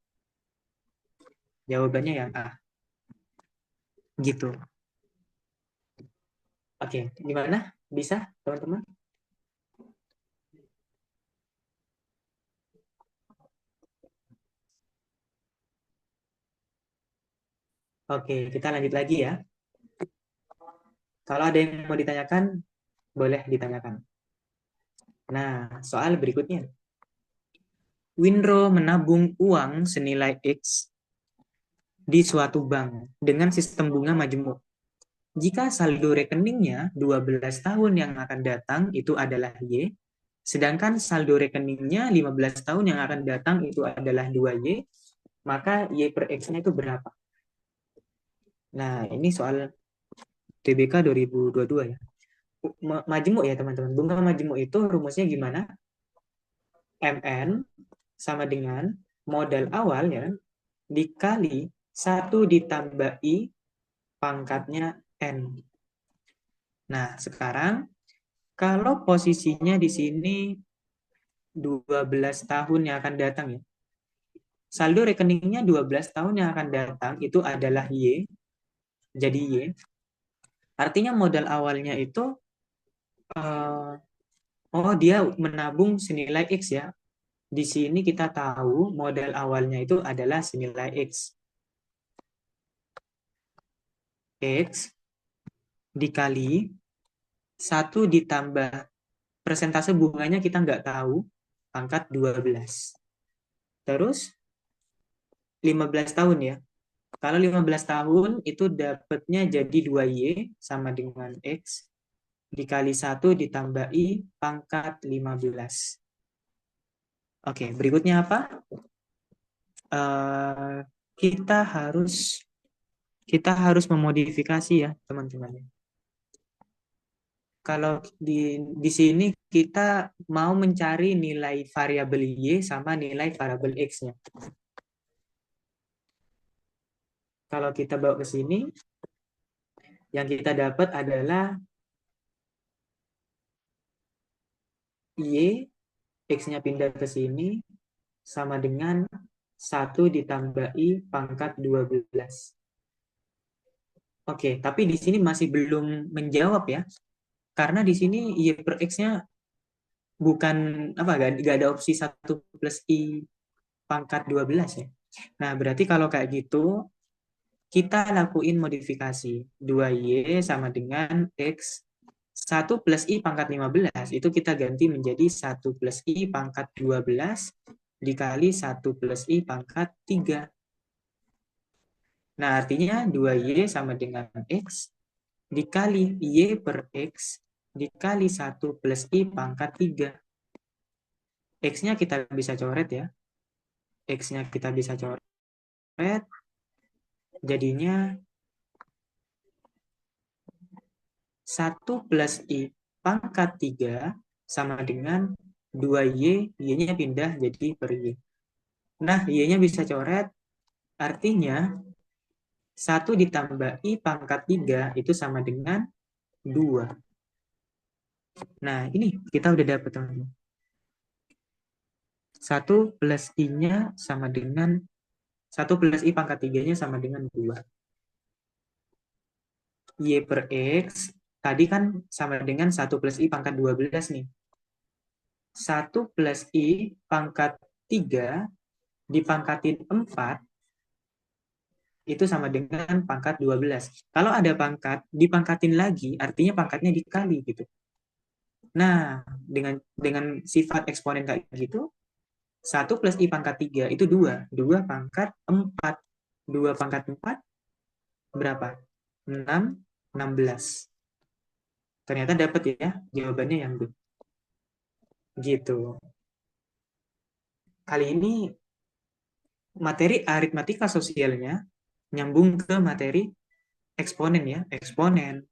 Jawabannya yang A. Gitu. Oke, gimana? Bisa, teman-teman? Oke, kita lanjut lagi ya. Kalau ada yang mau ditanyakan, boleh ditanyakan. Nah, soal berikutnya. Winro menabung uang senilai X di suatu bank dengan sistem bunga majemuk. Jika saldo rekeningnya 12 tahun yang akan datang itu adalah Y, sedangkan saldo rekeningnya 15 tahun yang akan datang itu adalah 2Y, maka Y per X-nya itu berapa? Nah, ini soal TBK 2022 ya. Majemuk ya teman-teman. Bunga majemuk itu rumusnya gimana? MN sama dengan modal awal ya dikali 1 ditambah I pangkatnya N. Nah, sekarang kalau posisinya di sini 12 tahun yang akan datang ya. Saldo rekeningnya 12 tahun yang akan datang itu adalah Y. Jadi Y. Artinya modal awalnya itu uh, oh dia menabung senilai X ya. Di sini kita tahu modal awalnya itu adalah senilai X. X dikali 1 ditambah persentase bunganya kita nggak tahu, pangkat 12. Terus 15 tahun ya. Kalau 15 tahun itu dapatnya jadi 2Y sama dengan X dikali 1 ditambah I pangkat 15. Oke, berikutnya apa? Uh, kita harus memodifikasi ya teman-teman. Kalau di sini kita mau mencari nilai variabel Y sama nilai variabel X-nya. Kalau kita bawa ke sini, yang kita dapat adalah Y, X-nya pindah ke sini, sama dengan 1 ditambah I pangkat 12. Oke, tapi di sini masih belum menjawab ya. Karena di sini Y per X-nya bukan, gak ada opsi 1 plus I pangkat 12 ya. Nah, berarti kalau kayak gitu, kita lakuin modifikasi. 2Y sama dengan X 1 plus I pangkat 15 itu kita ganti menjadi 1 plus I pangkat 12 dikali 1 plus I pangkat 3. Nah, artinya 2Y sama dengan X dikali Y per X dikali 1 plus I pangkat 3. X-nya kita bisa coret ya. X-nya kita bisa coret. Jadinya 1 plus I pangkat 3 sama dengan 2Y, Y-nya pindah jadi per Y. Nah, Y-nya bisa coret, artinya 1 ditambah I pangkat 3 itu sama dengan 2. Nah, ini kita udah dapat teman-teman. 1 plus I-nya sama dengan 1 plus I pangkat 3-nya sama dengan 2. Y per X tadi kan sama dengan 1 plus I pangkat 12 nih. 1 plus I pangkat 3 dipangkatin 4 itu sama dengan pangkat 12. Kalau ada pangkat, dipangkatin lagi, artinya pangkatnya dikali gitu. Nah, dengan sifat eksponen kayak gitu, 1 plus I pangkat 3 itu 2. 2 pangkat 4. 2 pangkat 4 berapa? 6, 16. Ternyata dapat ya jawabannya yang B. Gitu. Kali ini materi aritmatika sosialnya nyambung ke materi eksponen ya. Eksponen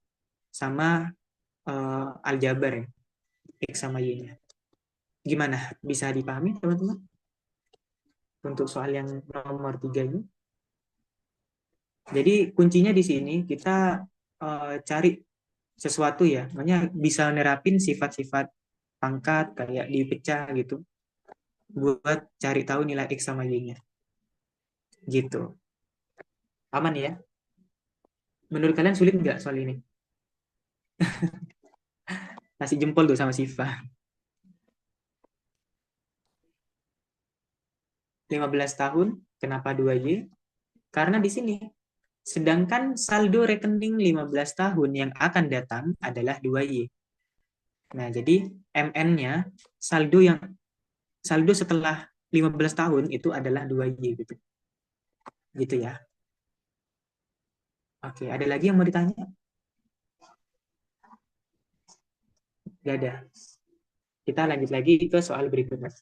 sama aljabar ya. X sama Y-nya. Gimana? Bisa dipahami teman-teman? Untuk soal yang nomor 3 ini. Jadi kuncinya di sini kita cari sesuatu ya. Makanya bisa nerapin sifat-sifat pangkat kayak dipecah gitu. Buat cari tahu nilai X sama Y-nya. Gitu. Aman ya? Menurut kalian sulit nggak soal ini? Kasih jempol tuh sama Siva. 15 tahun, kenapa 2Y? Karena di sini, sedangkan saldo rekening 15 tahun yang akan datang adalah 2Y. Nah, jadi MN-nya, saldo setelah 15 tahun itu adalah 2Y gitu. Gitu ya. Oke, ada lagi yang mau ditanya? Gak ada. Kita lanjut lagi ke soal berikutnya.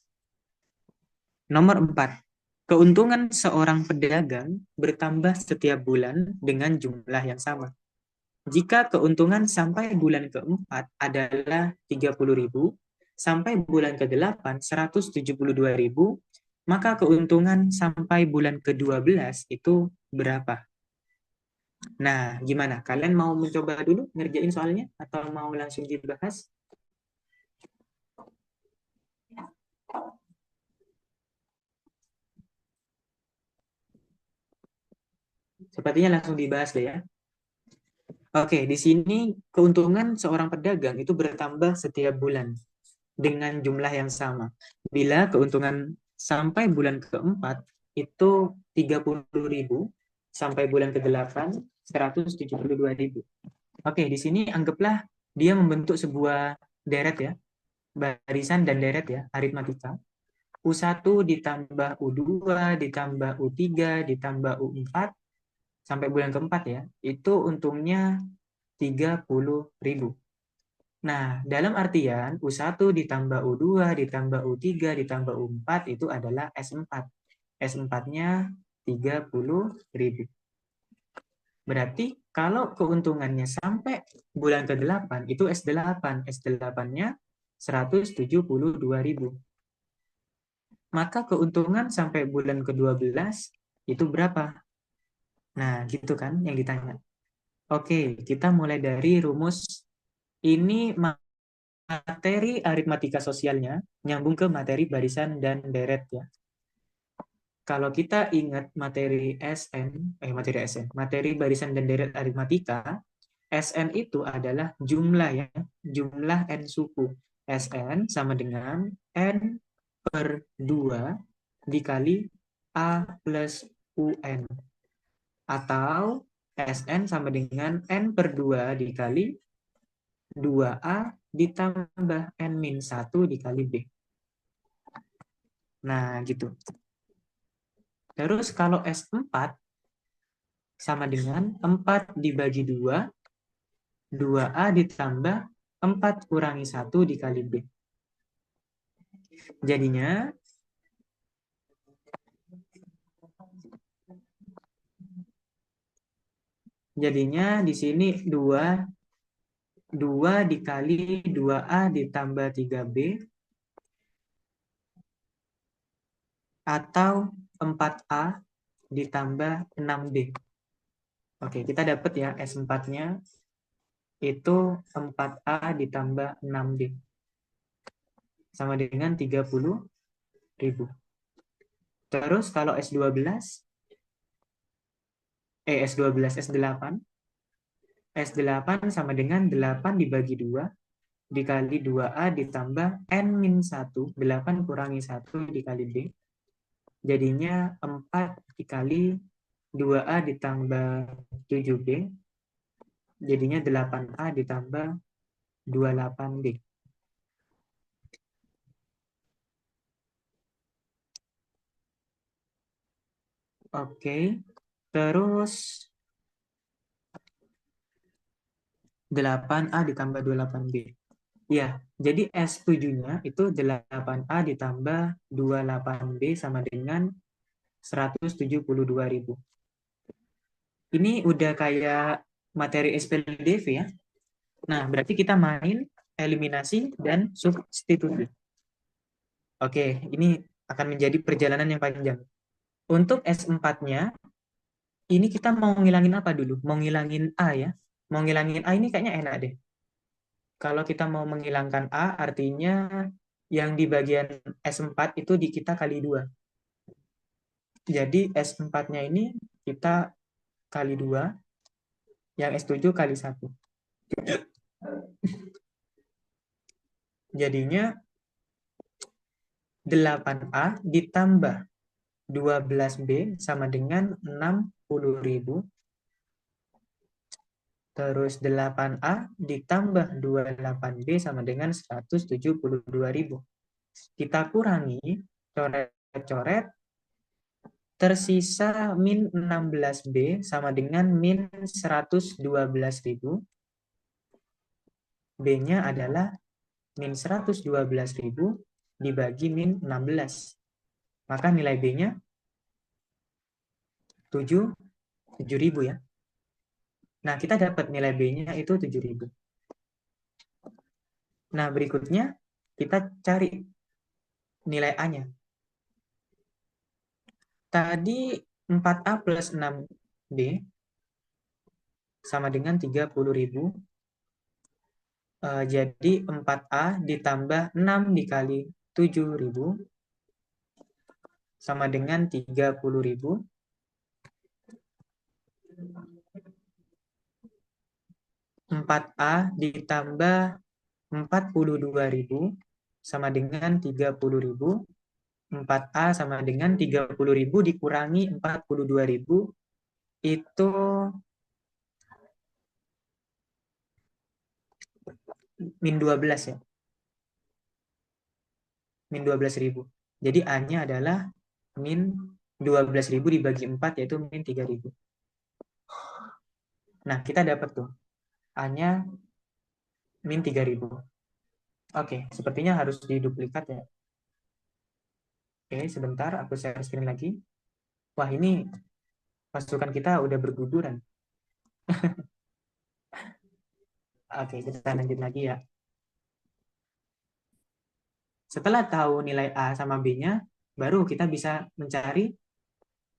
Nomor 4. Keuntungan seorang pedagang bertambah setiap bulan dengan jumlah yang sama. Jika keuntungan sampai bulan keempat adalah 30.000, sampai bulan ke-8 172.000, maka keuntungan sampai bulan ke-12 itu berapa? Nah, gimana? Kalian mau mencoba dulu ngerjain soalnya atau mau langsung dibahas? Sepertinya langsung dibahas deh ya. Oke, di sini keuntungan seorang pedagang itu bertambah setiap bulan dengan jumlah yang sama. Bila keuntungan sampai bulan keempat itu 30.000, sampai bulan ke-8 172.000. Oke, di sini anggaplah dia membentuk sebuah deret ya, barisan dan deret ya, aritmatika. U1 ditambah U2 ditambah U3 ditambah U4 sampai bulan keempat ya, itu untungnya 30.000. Nah, dalam artian U1 ditambah U2 ditambah U3 ditambah U4 itu adalah S4. S4-nya 30.000. Berarti kalau keuntungannya sampai bulan ke-8 itu S8. S8-nya 172.000. Maka keuntungan sampai bulan ke-12 itu berapa? Nah, gitu kan yang ditanya. Oke, kita mulai dari rumus ini. Materi aritmatika sosialnya nyambung ke materi barisan dan deret ya. Kalau kita ingat materi barisan dan deret aritmatika, SN itu adalah jumlah ya, jumlah N suku. SN sama dengan N per 2 dikali A plus UN. Atau SN sama dengan N per 2 dikali 2A ditambah N-1 dikali B. Nah, gitu. Terus kalau S4 sama dengan 4 dibagi 2, 2A ditambah 4 kurangi 1 dikali B. Jadinya di sini 2 dikali 2A ditambah 3B atau 4A ditambah 6B. Oke, kita dapat ya S4-nya itu 4A ditambah 6B. Sama dengan 30.000. Terus kalau S12, S8 sama dengan 8 dibagi 2 dikali 2A ditambah N-1, 8 kurangi 1 dikali B. Jadinya 4 dikali 2A ditambah 7B. Jadinya 8A ditambah 28B. Oke, terus 8A ditambah 28B. Ya, jadi S7-nya itu 8A ditambah 28B sama dengan 172.000. Ini udah kayak materi SPLDV ya. Nah, berarti kita main eliminasi dan substitusi. Oke, ini akan menjadi perjalanan yang panjang. Untuk S4-nya, ini kita mau ngilangin apa dulu? Mau ngilangin A ya. Mau ngilangin A ini kayaknya enak deh. Kalau kita mau menghilangkan A, artinya yang di bagian S4 itu di kita kali 2. Jadi S4-nya ini kita kali 2, yang S7 kali 1. Jadinya 8A ditambah 12B sama dengan 60.000. Terus 8A ditambah 28B sama dengan 172.000. Kita kurangi, coret-coret, tersisa min 16B sama dengan min 112.000. B-nya adalah min 112.000 dibagi min 16. Maka nilai B-nya 7.000 ya. Nah, kita dapat nilai B-nya itu 7.000. Nah, berikutnya Kita cari nilai A-nya. Tadi 4A plus 6B sama dengan 30.000. Jadi 4A ditambah 6 dikali 7.000 sama dengan 30.000. 4A ditambah 42.000 sama dengan 30.000. 4A sama dengan 30.000 dikurangi 42.000 itu min 12 ya. Min 12.000. Jadi A-nya adalah min 12.000 dibagi 4 yaitu min 3.000. Nah, kita dapat tuh A-nya min 3.000. Oke, sepertinya harus diduplikat ya. Oke, sebentar aku share screen lagi. Wah, ini pasukan kita udah berguguran. Oke, kita lanjut lagi ya. Setelah tahu nilai A sama B-nya, baru kita bisa mencari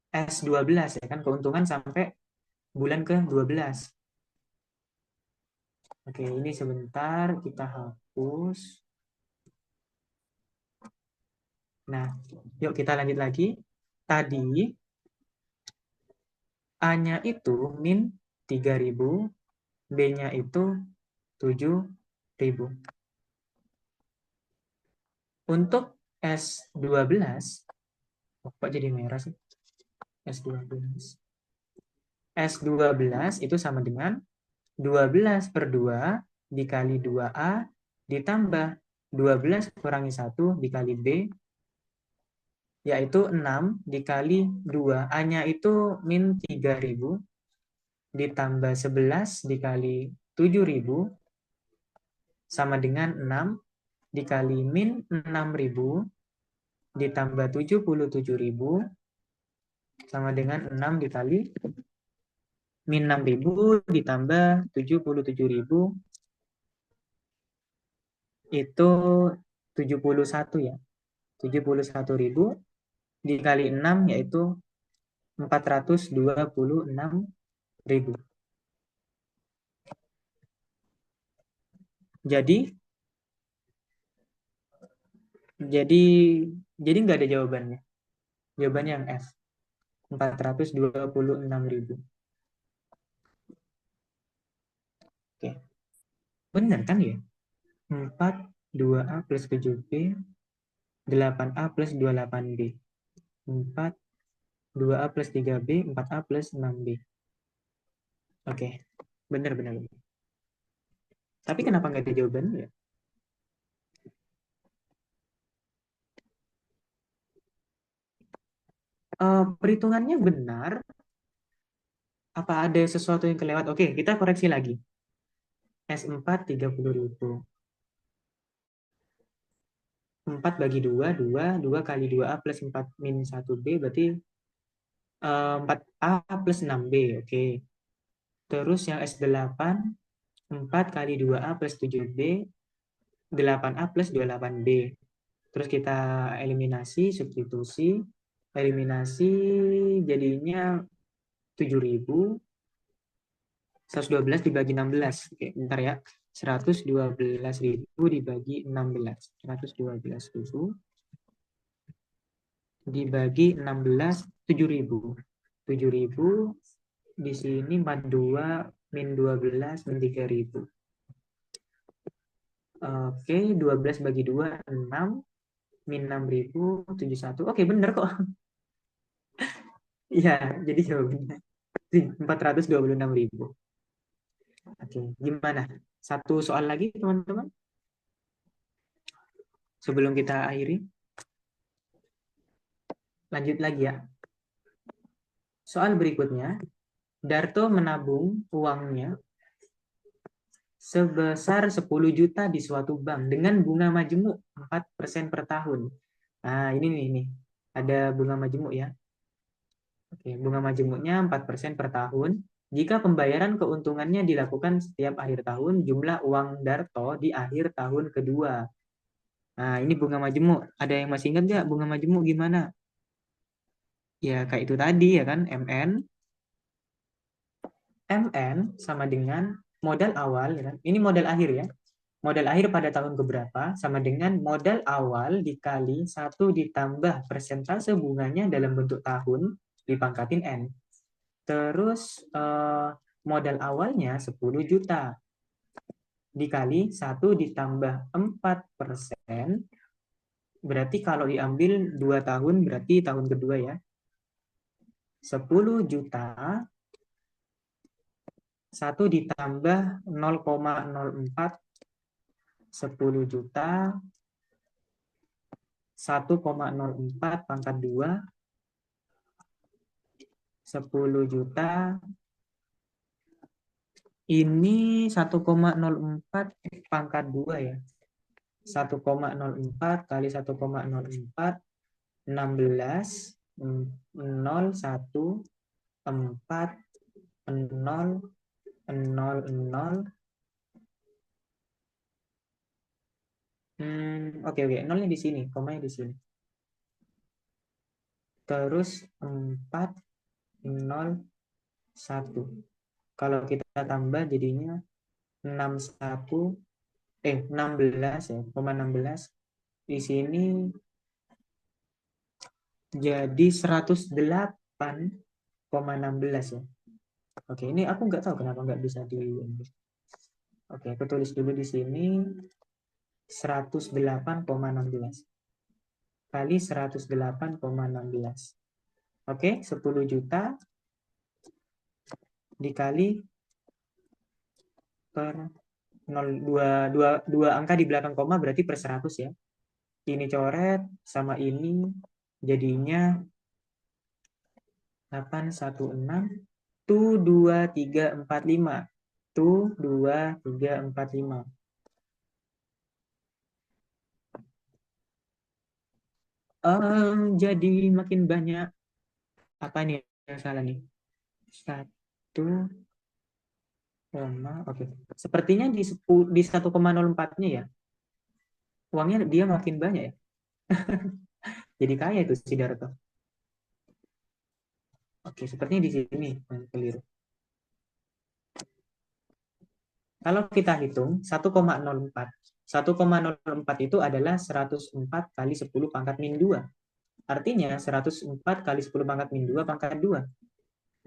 S12 ya kan, keuntungan sampai bulan ke-12. Oke, ini sebentar kita hapus. Nah, yuk kita lanjut lagi. Tadi A-nya itu min 3.000, B-nya itu 7.000. Untuk S12, kok jadi merah sih? S12. S12 itu sama dengan 12 per 2 dikali 2A ditambah 12 kurangi 1 dikali B, yaitu 6 dikali 2. A-nya itu min 3.000 ditambah 11 dikali 7.000 sama dengan 6 dikali min 6.000 ditambah 77.000 sama dengan 6 dikali min 6.000 ditambah 77.000 itu 71 ya. 71.000 dikali 6 yaitu 426.000. Jadi nggak ada jawabannya. Jawabannya yang F. 426.000. Oke. Benar kan ya? 4 2A plus 7B 8A plus 28B. 4 2A plus 3B 4A plus 6B. Oke. Benar. Tapi kenapa nggak ada jawabannya ya? Perhitungannya benar. Apa ada sesuatu yang kelewat? Oke, kita koreksi lagi. S4 30.000. 4 bagi 2, 2. 2 kali 2A plus 4 min 1B berarti 4A plus 6B. Oke. Terus yang S8, 4 kali 2A plus 7B, 8A plus 28B. Terus kita eliminasi, substitusi. Eliminasi jadinya 7.000. 112 dibagi 16. Oke, bentar ya. 112.000 dibagi 16. 112.000 dibagi 16, 7.000. 7.000 di sini 42 min 12 min 3.000. Oke, 12 bagi 2, 6. Min 6.000, 71. Oke, bener kok. Iya, jadi jawabannya 426.000. Oke, gimana? Satu soal lagi, teman-teman? Sebelum kita akhiri. Lanjut lagi ya. Soal berikutnya. Darto menabung uangnya sebesar 10 juta di suatu bank dengan bunga majemuk 4% per tahun. Nah, ini nih. Ada bunga majemuk ya. Oke, bunga majemuknya 4% per tahun. Jika pembayaran keuntungannya dilakukan setiap akhir tahun, jumlah uang Darto di akhir tahun kedua. Nah, ini bunga majemuk. Ada yang masih ingat nggak bunga majemuk gimana? Ya, kayak itu tadi ya kan, MN. MN sama dengan modal awal, ya kan? Ini modal akhir ya. Modal akhir pada tahun keberapa sama dengan modal awal dikali 1 ditambah persentase bunganya dalam bentuk tahun dipangkatin N. Terus modal awalnya 10 juta dikali 1 ditambah 4%. Berarti kalau diambil 2 tahun berarti tahun kedua ya. 10 juta 1 ditambah 0,04, 10 juta 1,04 pangkat 2, 10 juta ini 1,04 pangkat 2 ya. 1,04 kali 1,04 16 0 1 4 0 0 0. Oke, nolnya di sini, komanya di sini. Terus 4 0 1. Kalau kita tambah jadinya 61 16 ya, 16. Di sini jadi 108,16 ya. Oke, ini aku nggak tahu kenapa nggak bisa di. Oke, aku tulis dulu di sini 108,16 kali 108,16. Oke, 10 juta dikali per 0, 2 angka di belakang koma berarti per 100 ya. Ini coret sama ini jadinya 816 tu 2345 tu 2345. Jadi makin banyak apa nih yang salah nih? 1, oke. Sepertinya di 1,04-nya ya. Uangnya dia makin banyak ya. Jadi kaya itu si Darto. Oke, sepertinya di sini yang keliru. Kalau kita hitung 1,04. 1,04 itu adalah 104 kali 10 pangkat min 2. Artinya 104 kali 10 pangkat min 2 pangkat 2.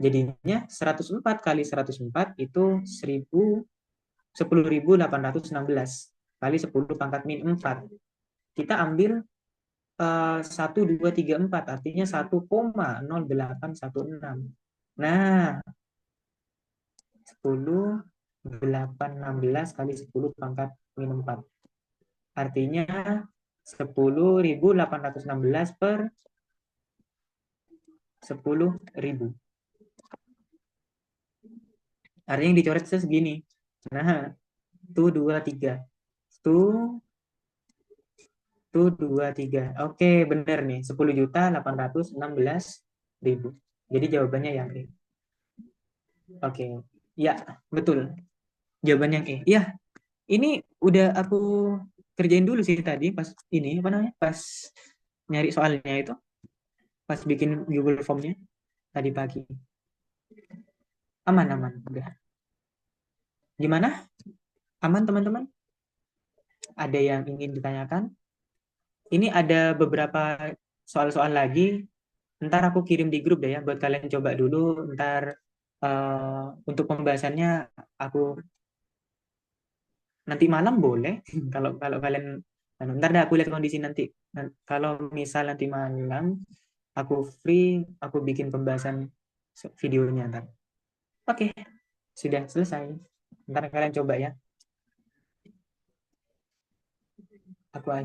Jadinya 104 kali 104 itu 10.816 kali 10 pangkat min 4. Kita ambil 1, 2, 3, 4. Artinya 1,0816. Nah, 10.816 kali 10 pangkat min 4. Artinya 10.816 per 10.000. Artinya yang dicoret segini. Nah, tuh 23. Tuh 23. Oke, benar nih. 10.816.000. Jadi jawabannya yang E. Oke. Ya, betul. Jawaban yang E. Ya, ini udah aku kerjain dulu sih tadi pas ini apa namanya? Pas nyari soalnya itu, pas bikin Google Form-nya tadi pagi. Aman, aman. Udah. Gimana? Aman, teman-teman? Ada yang ingin ditanyakan? Ini ada beberapa soal-soal lagi. Ntar aku kirim di grup deh ya, buat kalian coba dulu. Ntar untuk pembahasannya aku nanti malam boleh. Kalau kalau kalian, ntar deh aku lihat kondisi nanti. Kalau misal nanti malam aku free, aku bikin pembahasan videonya ntar. Oke, sudah selesai. Ntar kalian coba ya. Aku